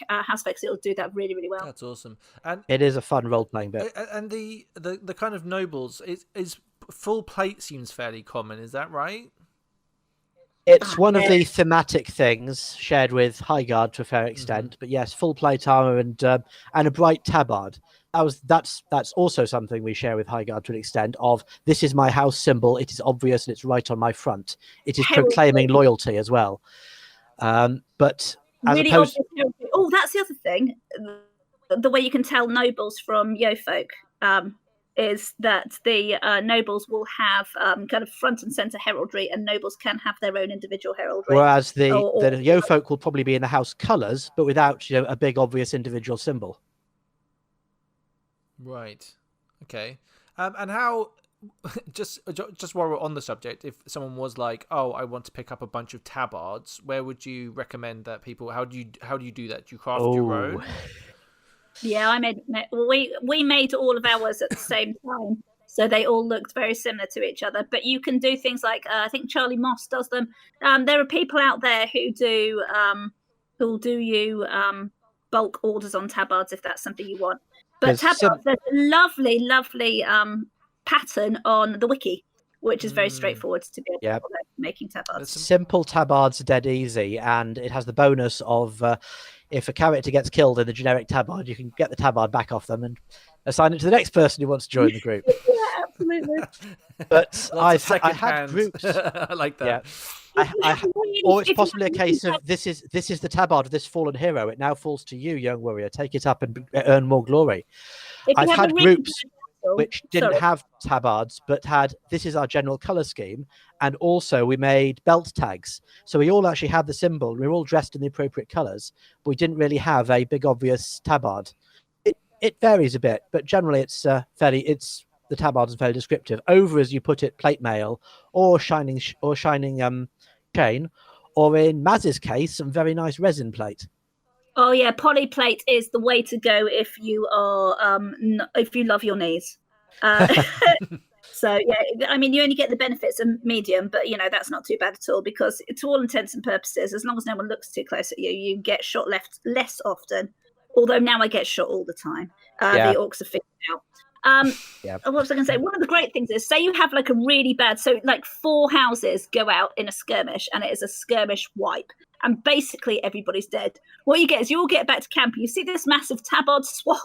House Vexil will do that really, really well. That's awesome, and It is a fun role-playing bit. And the kind of nobles is full plate seems fairly common. Is that right? It's one of the thematic things shared with Highguard to a fair extent, but yes, full plate armor and a bright tabard. That's also something we share with Highguard to an extent. Of this is my house symbol. It is obvious and it's right on my front. It is proclaiming loyalty as well. But as really opposed, oh, that's the other thing. The way you can tell nobles from Yo-folk is that the nobles will have kind of front and center heraldry, and nobles can have their own individual heraldry. whereas the Yo-folk will probably be in the house colours, but without a big obvious individual symbol. Right. Okay. And how? Just while we're on the subject, if someone was like, "Oh, I want to pick up a bunch of tabards," where would you recommend that people? How do you do that? Do you craft your own? Yeah, we made all of ours at the same time, so they all looked very similar to each other. But you can do things like I think Charlie Moss does them. There are people out there who'll do you bulk orders on tabards if that's something you want. But tabards, there's a lovely pattern on the wiki, which is very straightforward to be able to making tabards. Simple tabards are dead easy, and it has the bonus of if a character gets killed in the generic tabard, you can get the tabard back off them and assign it to the next person who wants to join the group. Yeah, absolutely. But I had groups. I like that. Yeah. Or it's possibly a case of this is the tabard of this fallen hero. It now falls to you, young warrior. Take it up and earn more glory. I've had groups which didn't have tabards, but had this is our general color scheme, and also we made belt tags. So we all actually had the symbol. We were all dressed in the appropriate colors, but we didn't really have a big obvious tabard. It varies a bit, but generally it's the tabards are very descriptive. Over, as you put it, plate mail or shining chain, or in Maz's case, some very nice resin plate. Oh yeah, polyplate is the way to go if you are if you love your knees. So yeah, I mean you only get the benefits of medium, but that's not too bad at all, because to all intents and purposes, as long as no one looks too close at you, you get shot less often. Although now I get shot all the time. The orcs are figured out. What was I going to say? One of the great things is, say you have like a really bad, so like 4 houses go out in a skirmish, and it is a skirmish wipe, and basically everybody's dead. What you get is you all get back to camp, and you see this massive tabard swap,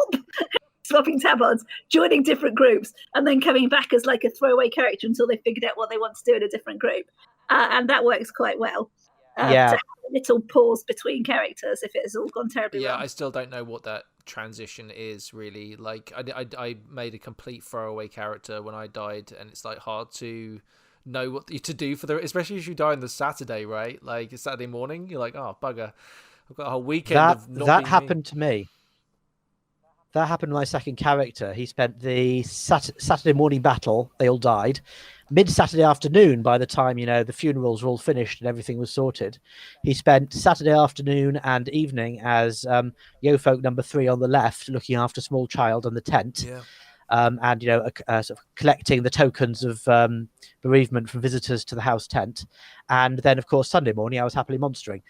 swapping tabards, joining different groups, and then coming back as like a throwaway character until they figured out what they want to do in a different group, and that works quite well. To have a little pause between characters if it has all gone terribly wrong. I still don't know what that transition is really. Like I made a complete throwaway character when I died, and it's like hard to know what to do for especially if you die on the Saturday, right? Like it's Saturday morning, you're like, oh bugger, I've got a whole weekend of not that being happened to me. That happened to my second character. He spent the Saturday morning battle. They all died. Mid-Saturday afternoon, by the time, the funerals were all finished and everything was sorted, he spent Saturday afternoon and evening as Yo-folk number 3 on the left, looking after small child on the tent. Yeah. And, sort of collecting the tokens of bereavement from visitors to the house tent. And then, of course, Sunday morning, I was happily monstering.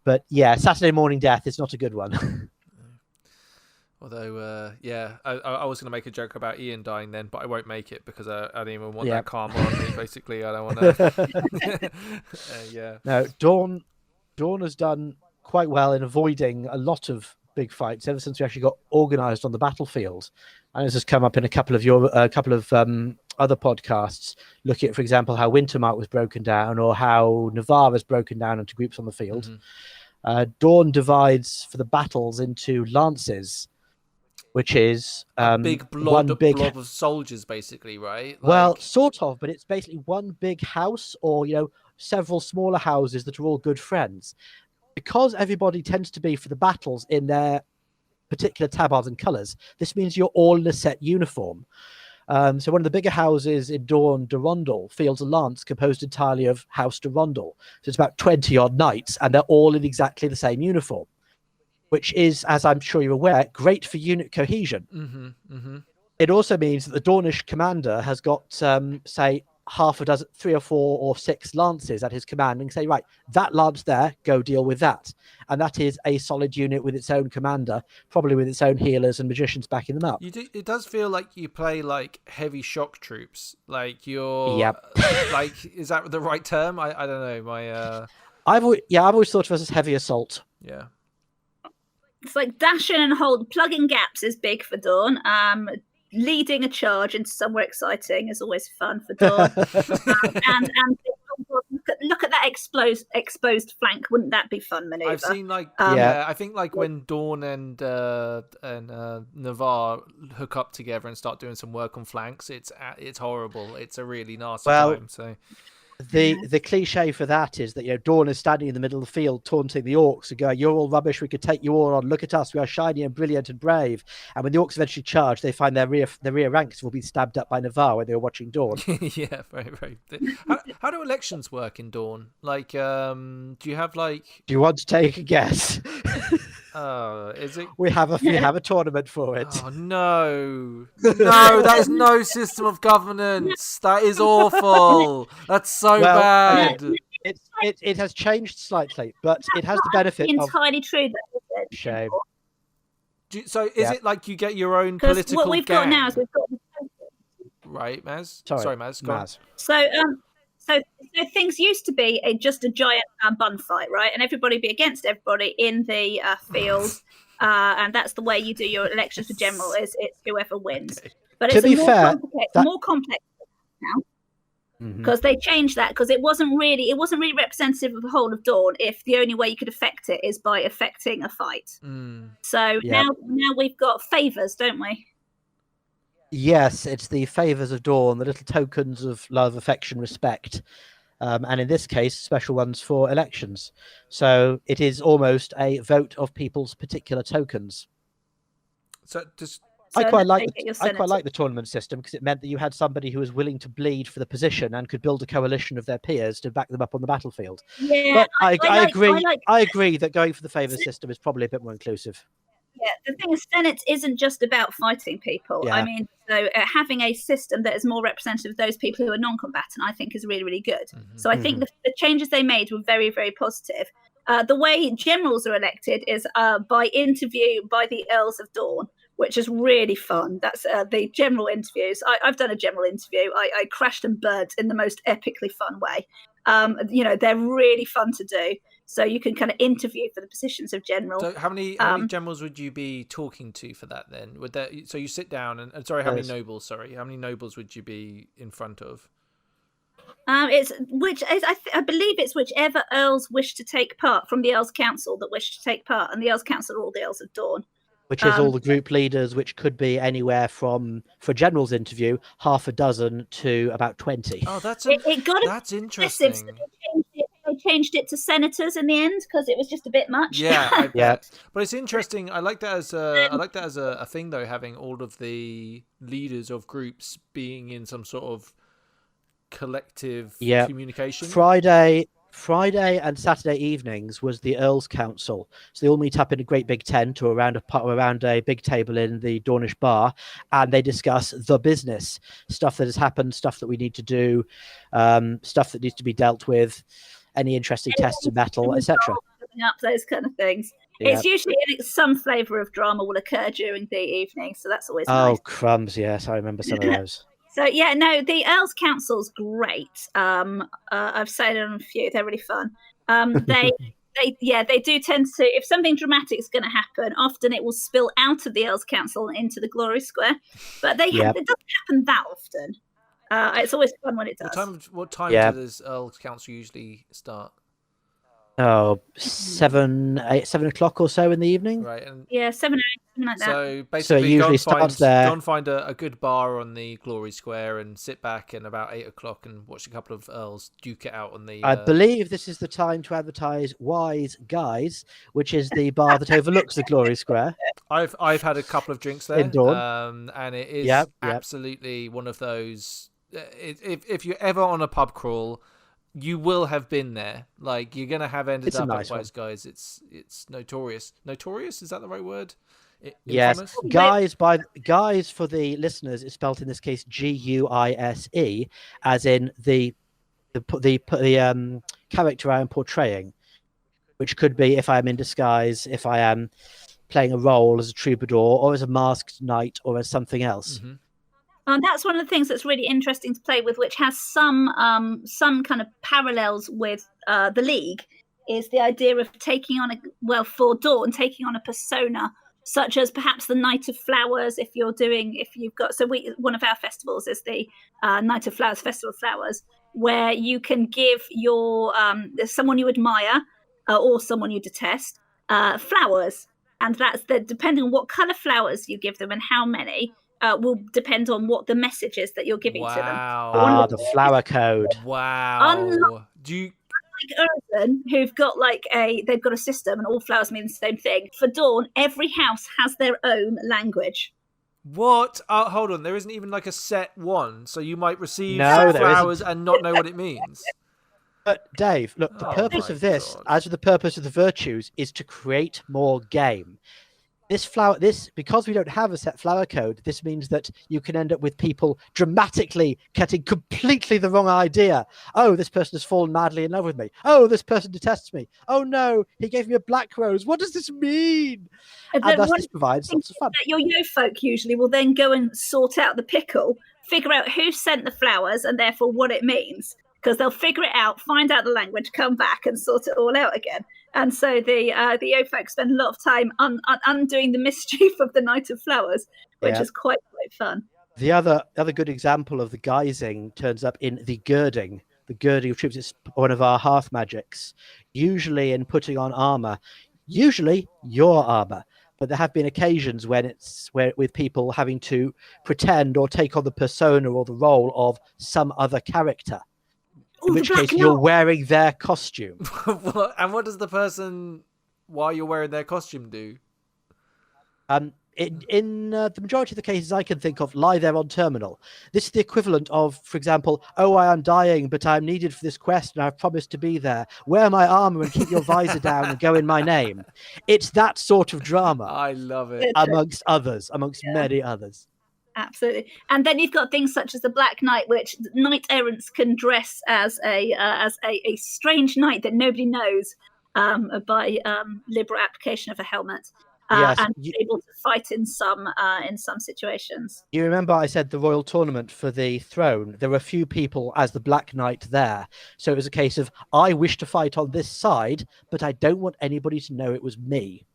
But, yeah, Saturday morning death is not a good one. Although, I was going to make a joke about Ian dying then, but I won't make it because I don't even want that karma on me, basically. I don't want to... No, Dawn has done quite well in avoiding a lot of big fights ever since we actually got organised on the battlefield. And this has come up in a couple of other podcasts, looking at, for example, how Wintermark was broken down or how Navarre was broken down into groups on the field. Dawn divides for the battles into lances, which is a big blob of soldiers, basically, right? Well, sort of, but it's basically one big house or, several smaller houses that are all good friends. Because everybody tends to be for the battles in their particular tabards and colours, this means you're all in a set uniform. So one of the bigger houses in Dawn, Durondal, fields a lance composed entirely of House Durondal. So it's about 20-odd knights, and they're all in exactly the same uniform, which is, as I'm sure you're aware, great for unit cohesion. it also means that the Dornish commander has got, say, half a dozen, 3 or 4 or 6 lances at his command, and say, right, that lance there, go deal with that. And that is a solid unit with its own commander, probably with its own healers and magicians backing them up. It does feel like you play like heavy shock troops. Like you're, Yep. like, is that the right term? I don't know. I've always thought of us as heavy assault. Yeah. It's like dash in and hold. Plugging gaps is big for Dawn. Leading a charge into somewhere exciting is always fun for Dawn. and look at that exposed flank. Wouldn't that be fun maneuver? I've seen like I think like when Dawn and Navarre hook up together and start doing some work on flanks, it's horrible. It's a really nasty time. So. The cliche for that is that Dawn is standing in the middle of the field taunting the orcs and going, "You're all rubbish. We could take you all on. Look at us. We are shiny and brilliant and brave." And when the orcs eventually charge, they find their rear ranks will be stabbed up by Navarre when they were watching Dawn. Yeah, very, very. How do elections work in Dawn? Like, do you have like? Do you want to take a guess? Is it? We have a tournament for it. Oh no, that is no system of governance. That is awful. That's so bad. It has changed slightly, but it has the benefit of entirely true. Shame. So is it like you get your own political? What we've got now is we've got right, Maz. Sorry, Maz. Maz. So things used to be just a giant bun fight, right? And everybody be against everybody in the field, and that's the way you do your elections for general. Is it's whoever wins. Okay. But it's more complex now because they changed that because it wasn't really representative of the whole of Dawn. If the only way you could affect it is by affecting a fight, so now we've got favors, don't we? Yes, it's the favours of Dawn, the little tokens of love, affection, respect. And in this case, special ones for elections. So it is almost a vote of people's particular tokens. I quite like the tournament system because it meant that you had somebody who was willing to bleed for the position and could build a coalition of their peers to back them up on the battlefield. Yeah, but I agree that going for the favours system is probably a bit more inclusive. Yeah, the thing is, Senate isn't just about fighting people. Yeah. I mean, so having a system that is more representative of those people who are non-combatant, I think, is really, really good. So I think the changes they made were very, very positive. The way generals are elected is by interview by the Earls of Dawn, which is really fun. That's the general interviews. I've done a general interview. I crashed and burned in the most epically fun way. They're really fun to do. So you can kind of interview for the positions of general. So how many generals would you be talking to for that then? So you sit down and how many nobles? Sorry, how many nobles would you be in front of? I believe it's whichever earls wish to take part from the Earls Council that wish to take part, and the Earls Council are all the Earls of Dawn. Which is all the group leaders, which could be anywhere from, for a general's interview, half a dozen to about 20. Oh, that's interesting. So they changed it to senators in the end because it was just a bit much. Yeah, but it's interesting. I like that as a thing though, having all of the leaders of groups being in some sort of collective communication. Friday and Saturday evenings was the Earls Council. So they all meet up in a great big tent or around a big table in the Dornish bar, and they discuss the business, stuff that has happened, stuff that we need to do, stuff that needs to be dealt with, any interesting tests of metal, etc. Up those kind of things. Yeah. It's usually some flavour of drama will occur during the evening, so that's always nice. Oh, crumbs! Yes, I remember some of those. So the Earls Council's great. I've said on a few; they're really fun. They do tend to. If something dramatic is going to happen, often it will spill out of the Earls Council and into the Glory Square. But it doesn't happen that often. It's always fun when it does. What time does Earls Council usually start? Oh, 7 o'clock or so in the evening. Right. 7 or 8, something like that. So basically, it usually starts there. Go and find a good bar on the Glory Square and sit back and about 8 o'clock and watch a couple of Earls duke it out on the. I believe this is the time to advertise Wise Guys, which is the bar that overlooks the Glory Square. I've had a couple of drinks there, in Dawn. and it is absolutely one of those. If you're ever on a pub crawl, you will have been there. Like, you're gonna have ended up at Wise Guys. It's notorious. Notorious, is that the right word? Yes, infamous? guys for the listeners is spelled in this case Guise, as in the character I am portraying, which could be if I am in disguise, if I am playing a role as a troubadour or as a masked knight or as something else. Mm-hmm. And that's one of the things that's really interesting to play with, which has some kind of parallels with the League, is the idea of taking on for Dawn, taking on a persona such as perhaps the Night of Flowers. One of our festivals is the Night of Flowers, Festival of Flowers, where you can give your someone you admire or someone you detest flowers, and that's depending on what color flowers you give them and how many. Will depend on what the message is that you're giving to them. The flower code. Wow. Urban, who've got they've got a system and all flowers mean the same thing. For Dawn, every house has their own language. What? Hold on. There isn't even like a set one, so you might receive flowers and not know what it means. But Dave, look, the purpose of this, as with the purpose of the virtues, is to create more game. Because we don't have a set flower code, this means that you can end up with people dramatically getting completely the wrong idea. Oh, this person has fallen madly in love with me. Oh, this person detests me. Oh no, he gave me a black rose. What does this mean? And thus this provides lots of fun. Your yo-folk usually will then go and sort out the pickle, figure out who sent the flowers and therefore what it means. Because they'll figure it out, find out the language, come back and sort it all out again. And so the yo-folk spend a lot of time undoing the mischief of the Night of Flowers, which is quite fun. The other good example of the guising turns up in the girding. The girding of troops is one of our hearth magics. Usually in putting on armor, usually your armor. But there have been occasions with people having to pretend or take on the persona or the role of some other character. In which case, you're wearing their costume. And what does the person, while you're wearing their costume, do? In the majority of the cases I can think of, lie there on terminal. This is the equivalent of, for example, oh, I am dying, but I'm needed for this quest, and I've promised to be there. Wear my armor and keep your visor down and go in my name. It's that sort of drama. I love it. Amongst many others. Absolutely. And then you've got things such as the Black Knight, which knight errants can dress as a strange knight that nobody knows by liberal application of a helmet. And able to fight in some situations. You remember I said the royal tournament for the throne? There were a few people as the Black Knight there. So it was a case of, I wish to fight on this side, but I don't want anybody to know it was me.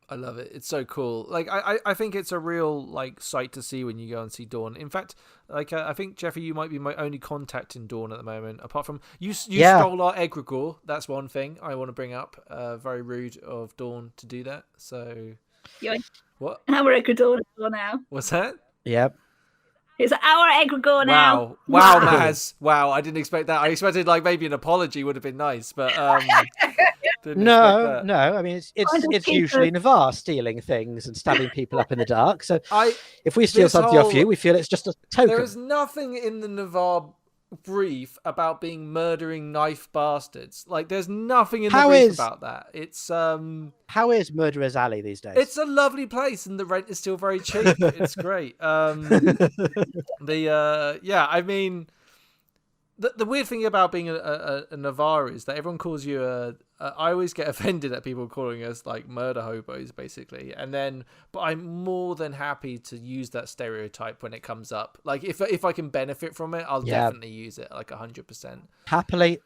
I love it. It's so cool. Like I think it's a real sight to see when you go and see Dawn. In fact, I think Geoffrey, you might be my only contact in Dawn at the moment. Apart from you stole our egregore. That's one thing I want to bring up. Very rude of Dawn to do that. So what? Our egregore now. What's that? Yep. It's our egregore now. Wow, Maz. Wow, I didn't expect that. I expected maybe an apology would have been nice, but No. I mean, it's usually Navarre stealing things and stabbing people up in the dark. So if we steal something off you, we feel it's just a token. There is nothing in the Navarre brief about being murdering knife bastards. There's nothing in the brief about that. It's how is Murderer's Alley these days? It's a lovely place, and the rent is still very cheap. It's great. I mean, the weird thing about being a Navarre is that everyone calls you I always get offended at people calling us murder hobos, basically. But I'm more than happy to use that stereotype when it comes up. If I can benefit from it, I'll definitely use it 100%. Happily.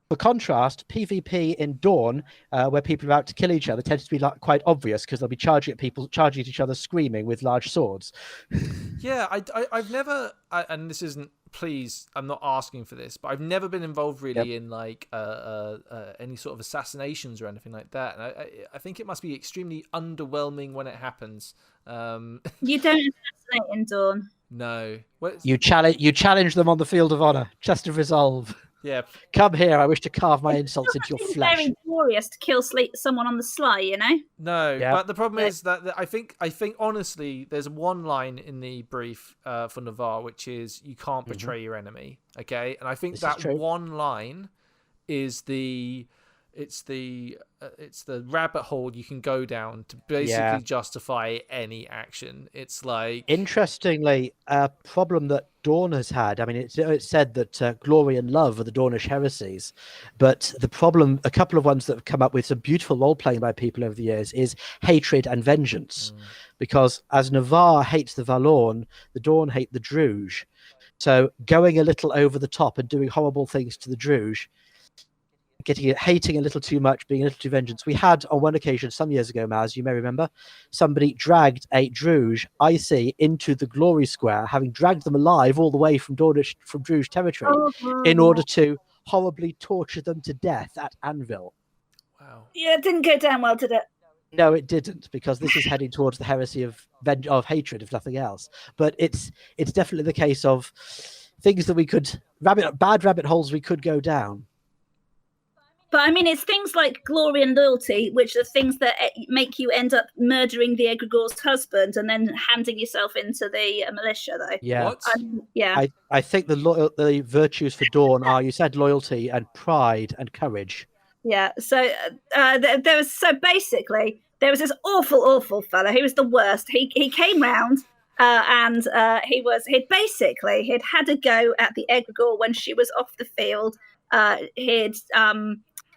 For contrast, PvP in Dawn, where people are out to kill each other, tends to be quite obvious because they'll be charging at each other, screaming with large swords. Yeah, I've never, and this isn't. Please, I'm not asking for this, but I've never been involved really in any sort of assassinations or anything like that. And I think it must be extremely underwhelming when it happens. You don't assassinate in Dawn. No. You challenge them on the field of honor, just to resolve. Yeah. Come here, I wish to carve my insults into your flesh. It's very glorious to kill someone on the sly, you know? No, but the problem is that I think honestly, there's one line in the brief for Navarre, which is you can't betray your enemy. Okay, and I think one line is the it's the rabbit hole you can go down to basically justify any action. It's like, interestingly, a problem that Dawn has had. I mean, it's said that glory and love are the Dornish heresies, but the problem, a couple of ones that have come up with some beautiful role playing by people over the years, is hatred and vengeance. Because as Navarre hates the Valorn, the Dawn hate the Druge. So going a little over the top and doing horrible things to the Druge, hating a little too much, being a little too vengeance. We had on one occasion some years ago, Maz, you may remember, somebody dragged a Druge IC into the Glory Square, having dragged them alive all the way from Druge territory, in order to horribly torture them to death at Anvil. wow. Yeah, it didn't go down well, did it? No, it didn't, because this is heading towards the heresy of hatred, if nothing else. But it's definitely the case of things that we could bad rabbit holes we could go down. But I mean, it's things like glory and loyalty, which are things that make you end up murdering the egregor's husband and then handing yourself into the militia, though. Yeah. What? Yeah. I think the virtues for Dawn are, you said, loyalty and pride and courage. Yeah. So basically there was this awful fella. He was the worst. He came round and he'd had a go at the egregor when she was off the field.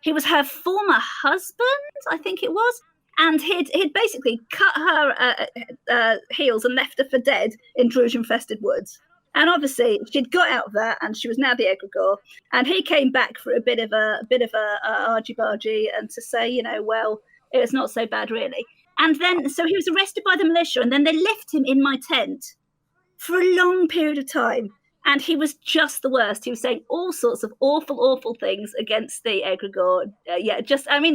He was her former husband, I think it was, and he'd basically cut her heels and left her for dead in Druge-infested woods. And obviously, she'd got out of that, and she was now the egregor. And he came back for a bit of a argy-bargy, and to say, well, it's not so bad really. And then, so he was arrested by the militia, and then they left him in my tent for a long period of time. And he was just the worst. He was saying all sorts of awful things against the egregor.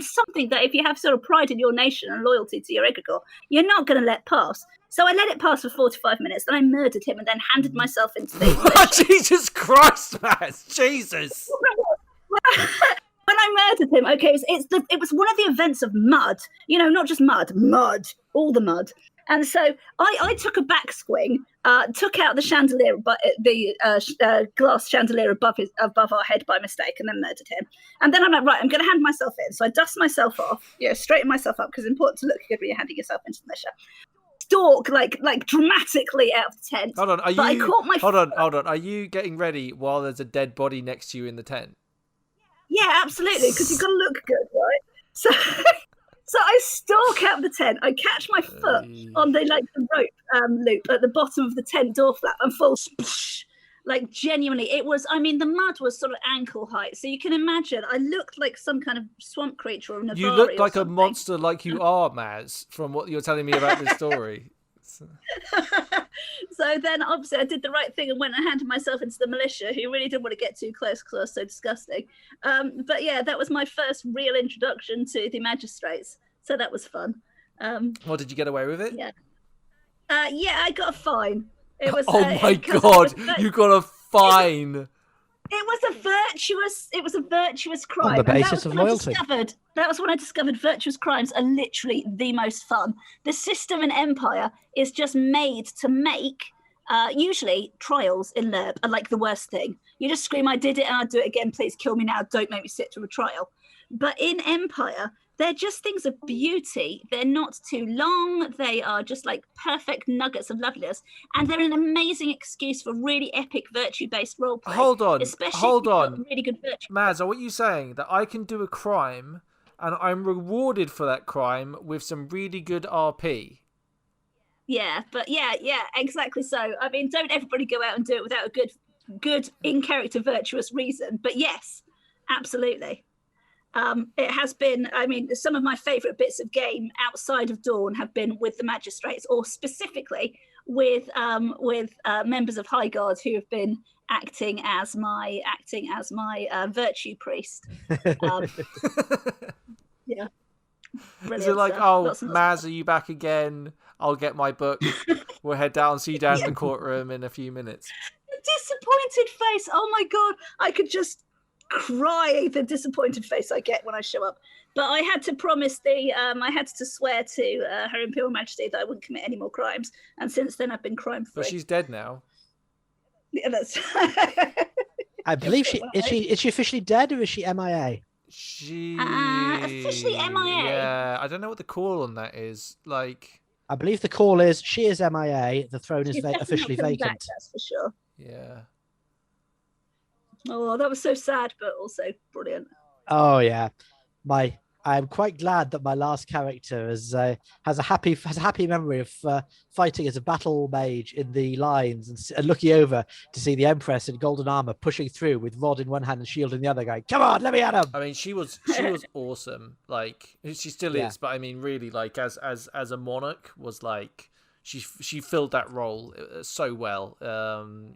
Something that if you have sort of pride in your nation and loyalty to your egregor, you're not going to let pass. So I let it pass for 45 minutes. Then I murdered him and then handed myself into the... Jesus Christ, man! Jesus! When I murdered him, okay, it was one of the events of mud. Not just mud, all the mud. And so I took a back swing, took out the chandelier, the glass chandelier above our head by mistake, and then murdered him. And then I'm like, right, I'm going to hand myself in. So I dust myself off, straighten myself up, because it's important to look good when you're handing yourself into the militia. Stalk like dramatically out of the tent. Hold on, Hold on. Are you getting ready while there's a dead body next to you in the tent? Yeah, absolutely, because you've got to look good, right? So I stalk out the tent. I catch my foot on the rope loop at the bottom of the tent door flap and fall. Like genuinely, it was. I mean, the mud was sort of ankle height, so you can imagine. I looked like some kind of swamp creature or Navari. You look like a monster, like you are, Maz, from what you're telling me about this story. So then, obviously, I did the right thing and went and handed myself into the militia, who really didn't want to get too close because I was so disgusting. But yeah, that was my first real introduction to the magistrates, so that was fun. Well, did you get away with it? Yeah. I got a fine. It was. Oh my God! You got a fine. It was a virtuous crime. On the basis of loyalty. That was when I discovered virtuous crimes are literally the most fun. The system in Empire is just made to make, usually, trials in LERB are like the worst thing. You just scream, I did it and I'll do it again, please kill me now, don't make me sit through a trial. But in Empire, they're just things of beauty. They're not too long. They are just like perfect nuggets of loveliness. And they're an amazing excuse for really epic virtue-based roleplay. Hold on. Really good virtue. Maz, are what you saying that I can do a crime and I'm rewarded for that crime with some really good RP? Yeah, but yeah, exactly so. I mean, don't everybody go out and do it without a good in-character virtuous reason. But yes, absolutely. It has been, I mean, some of my favourite bits of game outside of Dawn have been with the magistrates, or specifically with members of High Guard who have been acting as my virtue priest. Yeah. Brilliant. Is it like, lots Maz, are you back again? I'll get my book. We'll head down, see you down in the courtroom in a few minutes. The disappointed face. Oh my God, I could just cry the disappointed face I get when I show up. But I had to promise I had to swear to Her Imperial Majesty that I wouldn't commit any more crimes, and since then I've been crime free. But she's dead now. Yeah, that's. I believe is she officially dead, or is she MIA? She officially MIA. Yeah, I don't know what the call on that is. Like, I believe the call is she is MIA. The throne is She's definitely officially not coming back, vacant. that's for sure. yeah. Oh, that was so sad, but also brilliant. Oh yeah, I'm quite glad that my last character has a happy memory of fighting as a battle mage in the lines and looking over to see the Empress in golden armor pushing through with rod in one hand and shield in the other, going, "Come on, let me at him!" I mean, she was awesome. Like, she still Yeah. is, but I mean, really, like as a monarch, was like she filled that role so well.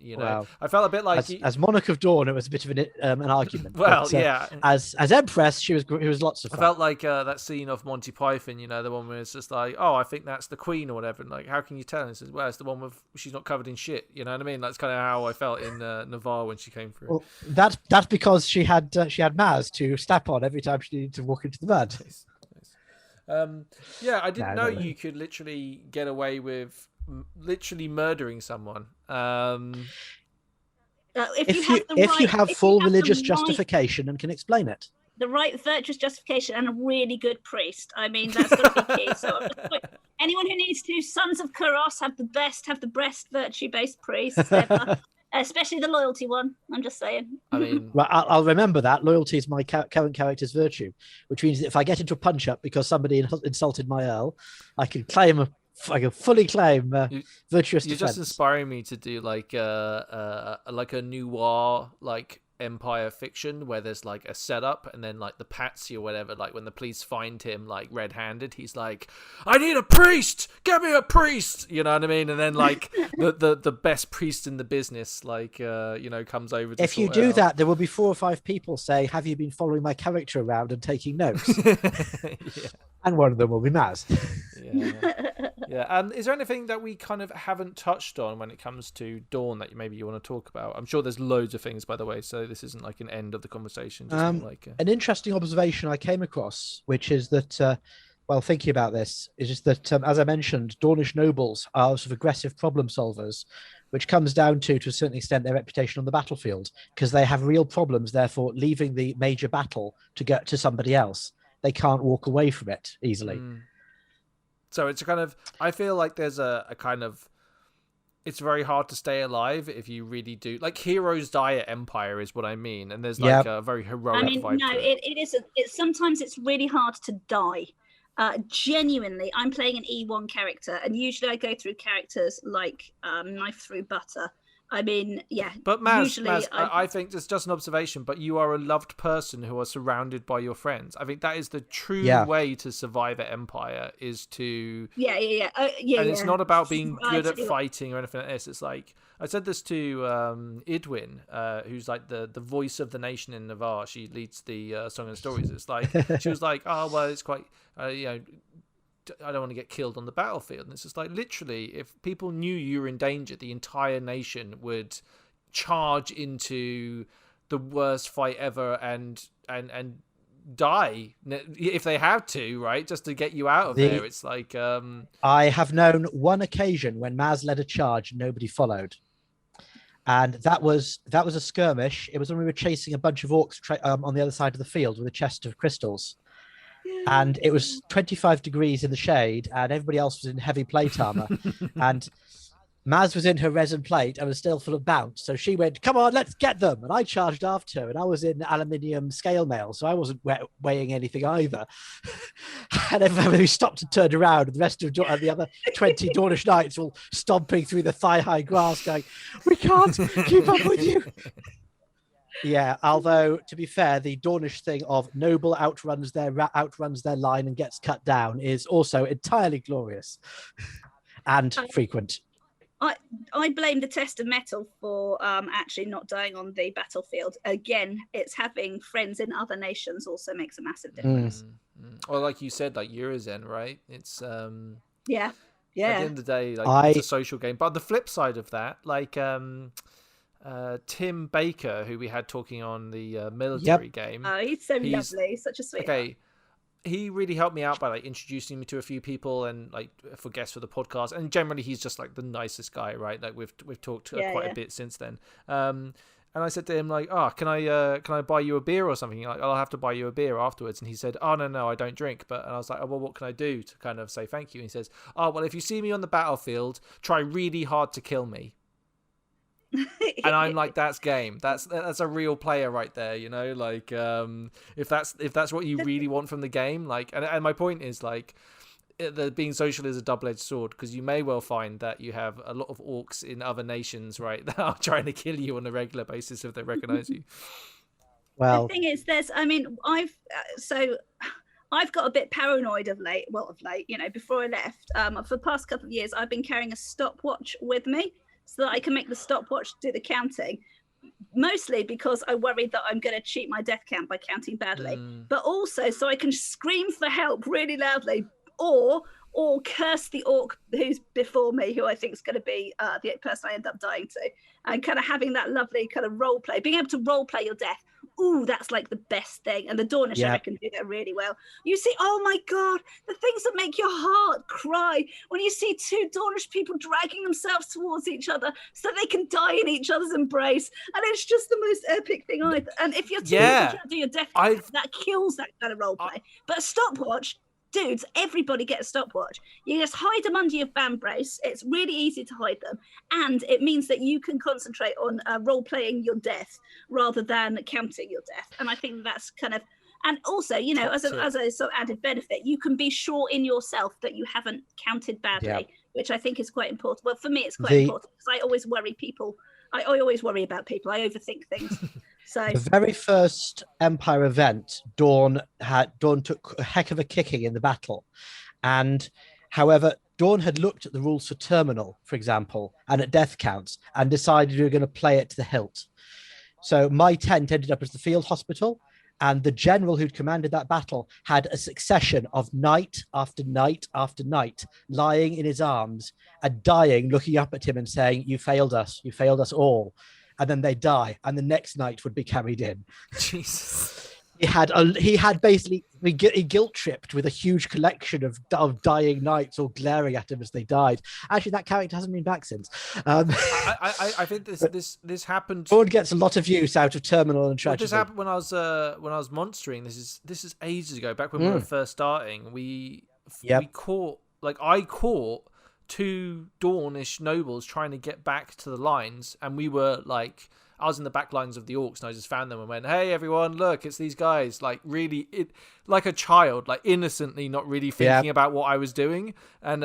You know, Wow. I felt a bit like As Monarch of Dawn, it was a bit of an argument. well, but, yeah. As Empress, she was lots of I fun. felt like that scene of Monty Python, you know, the one where it's just like, oh, I think that's the Queen or whatever. And like, how can you tell? And it says, well, it's the one with she's not covered in shit. You know what I mean? That's kind of how I felt in Navarre when she came through. Well, that's because she had Maz to step on every time she needed to walk into the mud. Nice. Yeah, I didn't know No. you could literally get away with literally murdering someone. If you have full religious justification and can explain it. The right virtuous justification and a really good priest. I mean, that's going to be key. So anyone who needs to, Sons of Kuros have the best virtue-based priests ever. Especially the loyalty one. I'm just saying. I mean, Right, I'll remember that. Loyalty is my current character's virtue, which means that if I get into a punch-up because somebody insulted my Earl, I can fully claim virtuous you're defense. just inspiring me to do like a noir like Empire fiction where there's like a setup and then like the patsy or whatever, like when the police find him like red-handed, he's like, I need a priest, get me a priest, you know what I mean? And then like the best priest in the business like comes over to If you sort do it out. that, there will be 4 or 5 people say, have you been following my character around and taking notes? yeah. And one of them will be Maz. Yeah. Is there anything that we kind of haven't touched on when it comes to Dawn that maybe you want to talk about? I'm sure there's loads of things, by the way, so this isn't like an end of the conversation. Just more like An interesting observation I came across, which is that, while thinking about this, is just that, as I mentioned, Dornish nobles are sort of aggressive problem solvers, which comes down to a certain extent, their reputation on the battlefield, because they have real problems, therefore, leaving the major battle to get to somebody else. They can't walk away from it easily. So it's a kind of, I feel like there's a kind of, it's very hard to stay alive if you really do, like heroes die at Empire is what I mean. And there's like a very heroic vibe to it. It isn't. Sometimes it's really hard to die. Genuinely, I'm playing an E1 character, and usually I go through characters like Knife Through Butter. I mean, yeah. But Maz, usually I think it's just an observation, but you are a loved person who are surrounded by your friends. I think that is the true way to survive at Empire, is to... Yeah. And it's not about being good at Absolutely. fighting or anything like this. It's like, I said this to Idwin, who's like the voice of the nation in Navarre. She leads the Song and Stories. It's like, she was like, oh, well, it's quite, I don't want to get killed on the battlefield. And it's just like, literally, if people knew you were in danger, the entire nation would charge into the worst fight ever and die if they had to, right? Just to get you out of there. It's like... I have known one occasion when Maz led a charge and nobody followed. And that was a skirmish. It was when we were chasing a bunch of orcs on the other side of the field with a chest of crystals. And it was 25 degrees in the shade, and everybody else was in heavy plate armor. And Maz was in her resin plate and was still full of bounce. So she went, come on, let's get them. And I charged after her, and I was in aluminium scale mail, so I wasn't weighing anything either. And everybody stopped and turned around, and the rest of the other 20 Dornish knights all stomping through the thigh-high grass going, we can't keep up with you. Yeah, although to be fair, the Dornish thing of noble outruns their line and gets cut down is also entirely glorious and frequent. I blame the test of metal for actually not dying on the battlefield. Again, it's having friends in other nations also makes a massive difference. Well, like you said, like Eurozen, right? It's yeah. At the end of the day, like it's a social game. But the flip side of that, like Tim Baker, who we had talking on the military game. Oh, he's lovely, such a sweetheart. Okay, he really helped me out by like introducing me to a few people and like for guests for the podcast. And generally, he's just like the nicest guy, right? Like we've talked quite a bit since then. And I said to him, like, oh, can I buy you a beer or something? Like, I'll have to buy you a beer afterwards. And he said, oh, no, I don't drink. And I was like, oh, well, what can I do to kind of say thank you? And he says, oh, well, if you see me on the battlefield, try really hard to kill me. And I'm like, that's game. That's a real player right there, you know. Like, if that's what you really want from the game, like, and my point is, like, being social is a double-edged sword, because you may well find that you have a lot of orcs in other nations, right, that are trying to kill you on a regular basis if they recognize you. Well, the thing is, I've got a bit paranoid of late, you know, before I left, for the past couple of years, I've been carrying a stopwatch with me so that I can make the stopwatch do the counting. Mostly because I worry that I'm going to cheat my death count by counting badly, but also so I can scream for help really loudly, or curse the orc who's before me, who I think is going to be the person I end up dying to, and kind of having that lovely kind of role play, being able to role play your death. Ooh, that's like the best thing. And the Dornish, I reckon, do that really well. You see, oh my God, the things that make your heart cry when you see two Dornish people dragging themselves towards each other so they can die in each other's embrace. And it's just the most epic thing either. And if you're trying to do your death, that kills that kind of role play. But a stopwatch, dudes, everybody get a stopwatch. You just hide them under your band brace. It's really easy to hide them. And it means that you can concentrate on role-playing your death rather than counting your death. And I think that's kind of... And also, you know, as a sort of added benefit, you can be sure in yourself that you haven't counted badly, which I think is quite important. Well, for me, it's quite important because I always worry people. I always worry about people. I overthink things. So the very first Empire event, Dawn took a heck of a kicking in the battle, and however, Dawn had looked at the rules for terminal, for example, and at death counts, and decided we were going to play it to the hilt. So my tent ended up as the field hospital, and the general who'd commanded that battle had a succession of night after night after night lying in his arms and dying, looking up at him and saying, you failed us all. And then they die, and the next night would be carried in. Jesus. He had basically guilt tripped with a huge collection of dying knights all glaring at him as they died. Actually, that character hasn't been back since. I think this happened. Dawn gets a lot of use out of Terminal and Tragedy. This happened when I was monstering. This is ages ago, back when we were first starting. I caught two Dornish nobles trying to get back to the lines, and we were like, I was in the back lines of the orcs, and I just found them and went, hey everyone, look, it's these guys, like really like a child, like innocently not really thinking about what I was doing. And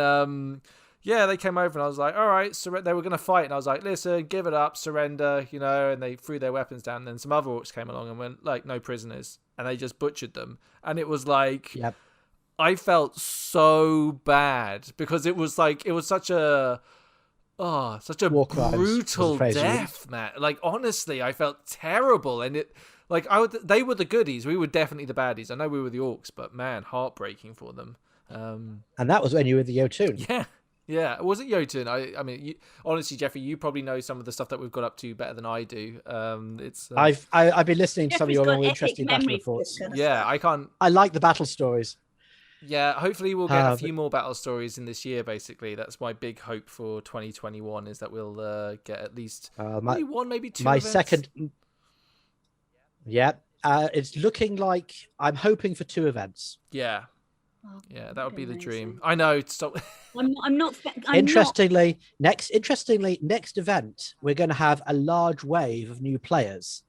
they came over and I was like, all right, they were gonna fight, and I was like, listen, give it up, surrender, you know. And they threw their weapons down, and then some other orcs came along and went like, no prisoners, and they just butchered them. And it was like, I felt so bad because it was such a brutal death, man. Like, honestly, I felt terrible. And they were the goodies. We were definitely the baddies. I know we were the orcs, but man, heartbreaking for them. And that was when you were the Jotun. Yeah. It wasn't Jotun. I mean, honestly, Geoffrey, you probably know some of the stuff that we've got up to better than I do. I've been listening to some of your more interesting battle reports. I like the battle stories. Yeah, hopefully we'll get a few more battle stories in this year, basically. That's my big hope for 2021, is that we'll get at least maybe one, maybe two events. Second... it's looking like I'm hoping for 2 events. Yeah, that would be the dream. I know. Stop. Interestingly, next event, we're going to have a large wave of new players.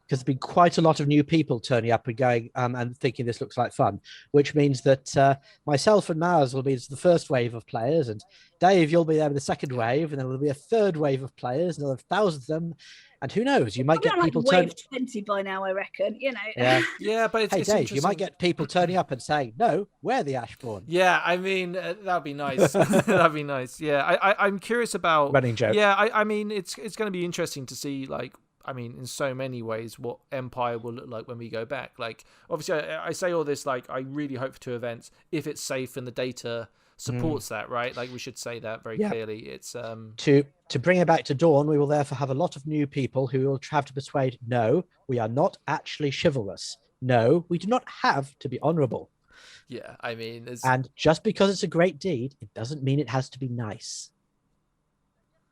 Because there's been quite a lot of new people turning up and going and thinking this looks like fun, which means that myself and Maz will be the first wave of players, and Dave, you'll be there with the second wave, and then there'll be a third wave of players, and there'll have thousands of them. And who knows, you might get people wave 20 by now, I reckon. You know. Yeah, but it's Dave, you might get people turning up and saying, "No, we're the Ashbourne." Yeah, I mean that'd be nice. That'd be nice. Yeah, I'm curious about running joke. Yeah, I mean it's going to be interesting to see, like, I mean, in so many ways, what Empire will look like when we go back. Like, obviously, I say all this, like, I really hope for 2 events if it's safe and the data supports that, right? Like, we should say that very clearly. It's to bring it back to Dawn, we will therefore have a lot of new people who will have to persuade, no, we are not actually chivalrous. No, we do not have to be honourable. Yeah, I mean... And just because it's a great deed, it doesn't mean it has to be nice.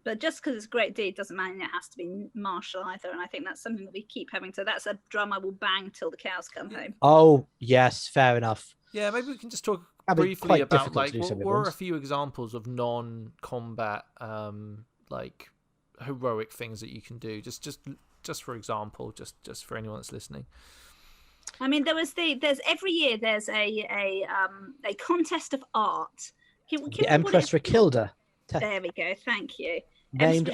But just because it's a great deed doesn't mean it has to be martial either. And I think that's something that we keep having to. That's a drum I will bang till the cows come home. Oh, yes, fair enough. Yeah, maybe we can just talk That'd be briefly quite about difficult to like do some what good are a ones. few examples of non-combat like heroic things that you can do. Just for example, just for anyone that's listening. I mean, there's every year there's a contest of art. Can you The remember what Empress it's called? Rakilda, There we go. Thank you. named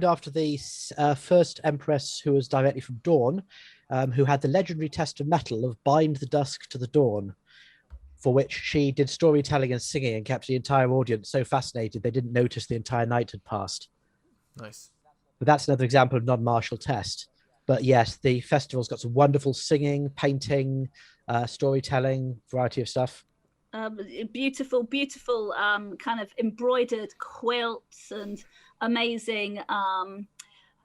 after the first empress who was directly from Dawn, who had the legendary test of metal of bind the dusk to the dawn, for which she did storytelling and singing and kept the entire audience so fascinated they didn't notice the entire night had passed. Nice. But that's another example of non-martial test. But yes, the festival's got some wonderful singing, painting, storytelling, variety of stuff. Beautiful kind of embroidered quilts and amazing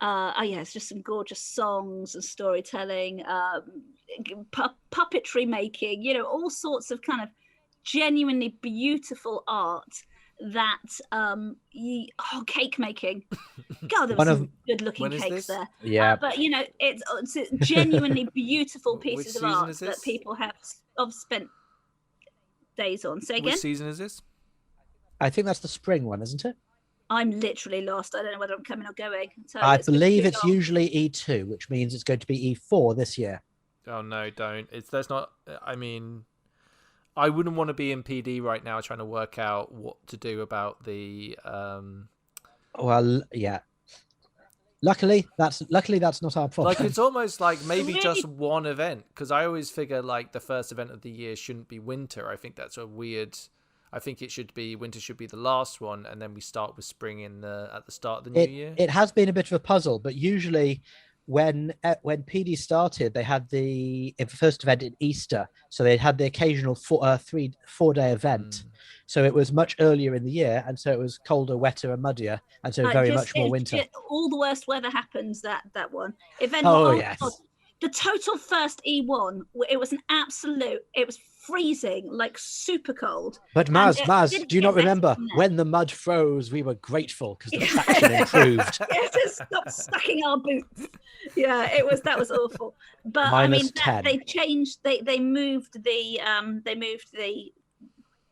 it's just some gorgeous songs and storytelling, puppetry making, all sorts of kind of genuinely beautiful art that cake making. God, there were some good looking cakes there. Yeah. But it's genuinely beautiful pieces of art that people have spent days on. Say again? Which season is this? I think that's the spring one, isn't it? I'm literally lost. I don't know whether I'm coming or going. So I believe it's usually E2, which means it's going to be E4 this year. Oh no, don't. That's not. I mean, I wouldn't want to be in PD right now trying to work out what to do about the. Well, yeah. Luckily, that's not our problem. Like it's almost like maybe just one event, because I always figure like the first event of the year shouldn't be winter. I think that's a weird. I think it should be winter should be the last one, and then we start with spring at the start of the new year. It has been a bit of a puzzle, but usually when PD started, they had the first event in Easter, so they had the occasional 4-day event. So it was much earlier in the year, and so it was colder, wetter, and muddier, and so very much more winter. All the worst weather happens that one event. Yes. God, the total first E1, it was it was freezing, like super cold. But Maz, do you not remember when the mud froze? We were grateful because the traction improved. Yes, stop sucking our boots. Yeah, that was awful. But -10. they changed. They moved the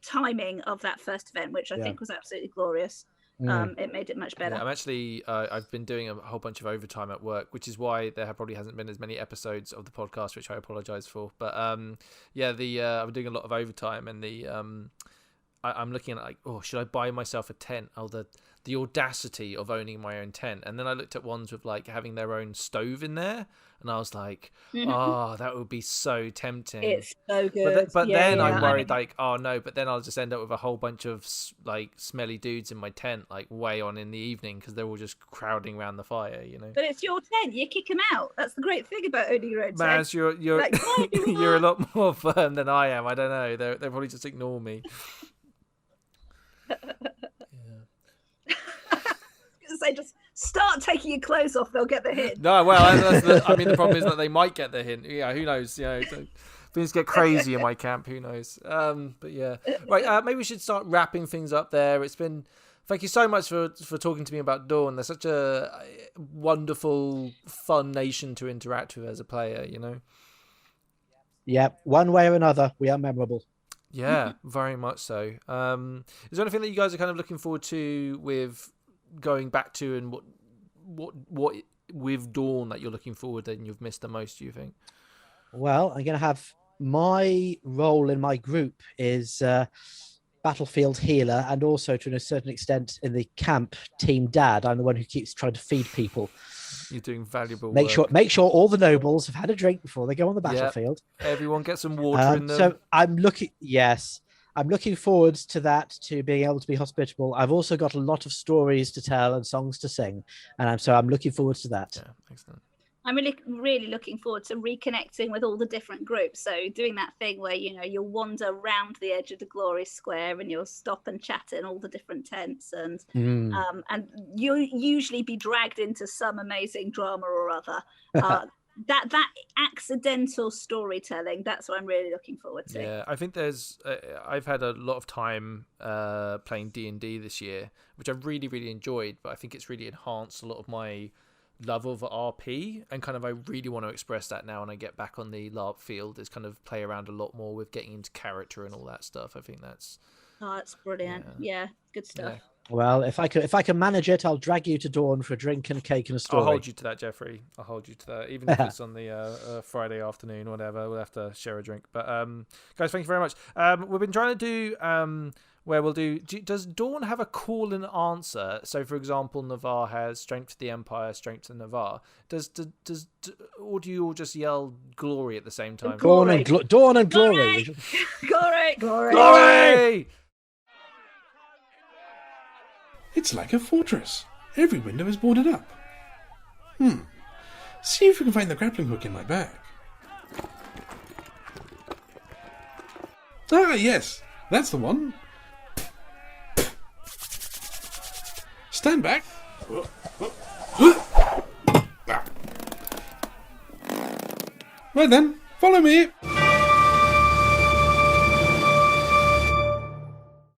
timing of that first event, which I think was absolutely glorious. It made it much better. Yeah, I'm actually I've been doing a whole bunch of overtime at work, which is why there probably hasn't been as many episodes of the podcast, which I apologize for. But I'm doing a lot of overtime, and I'm looking at like, should I buy myself a tent? The audacity of owning my own tent. And then I looked at ones with like having their own stove in there, and I was like, that would be so tempting. It's so good. But then I'm worried like, oh no, but then I'll just end up with a whole bunch of like smelly dudes in my tent, like way on in the evening, because they're all just crowding around the fire, But it's your tent. You kick them out. That's the great thing about owning your own tent. Maz, you're like, you're a lot more firm than I am. I don't know. They'll probably just ignore me. Say just start taking your clothes off, they'll get the hint. No, well, the problem is that they might get the hint. Yeah, who knows? Things get crazy in my camp. Who knows? But yeah, right. Maybe we should start wrapping things up there. It's been. Thank you so much for talking to me about Dawn. They're such a wonderful, fun nation to interact with as a player. Yeah, one way or another, we are memorable. Yeah, very much so. Is there anything that you guys are kind of looking forward to with going back to, and what with Dawn that you're looking forward to and you've missed the most, do you think? Well, I'm going to have my role in my group is battlefield healer, and also to a certain extent in the camp team dad. I'm the one who keeps trying to feed people. You're doing valuable work. Make sure all the nobles have had a drink before they go on the battlefield. Everyone gets some water in them. So I'm looking forward to that, to being able to be hospitable. I've also got a lot of stories to tell and songs to sing, and I'm looking forward to that. Yeah, excellent. I'm really looking forward to reconnecting with all the different groups. So doing that thing where you'll wander round the edge of the glory square and you'll stop and chat in all the different tents, and you'll usually be dragged into some amazing drama or other. that accidental storytelling, that's what I'm really looking forward to. Yeah, I think there's I've had a lot of time playing D&D this year, which I've really, really enjoyed, but I think it's really enhanced a lot of my love of RP, and kind of I really want to express that now when I get back on the LARP field, is kind of play around a lot more with getting into character and all that stuff. I think that's Brilliant. Yeah, good stuff. Yeah. Well, if I can manage it, I'll drag you to Dawn for a drink and a cake and a story. I'll hold you to that, Jeffrey. I'll hold you to that. Even if it's on the Friday afternoon, whatever, we'll have to share a drink. But guys, thank you very much. We've been trying to do where we'll do. Does Dawn have a call and answer? So, for example, Navarre has strength to the Empire, strength to Navarre. Or do you all just yell glory at the same time? Dawn and glory. Glory! Glory! It's like a fortress. Every window is boarded up. See if we can find the grappling hook in my bag. Ah, yes. That's the one. Stand back. Right then, follow me.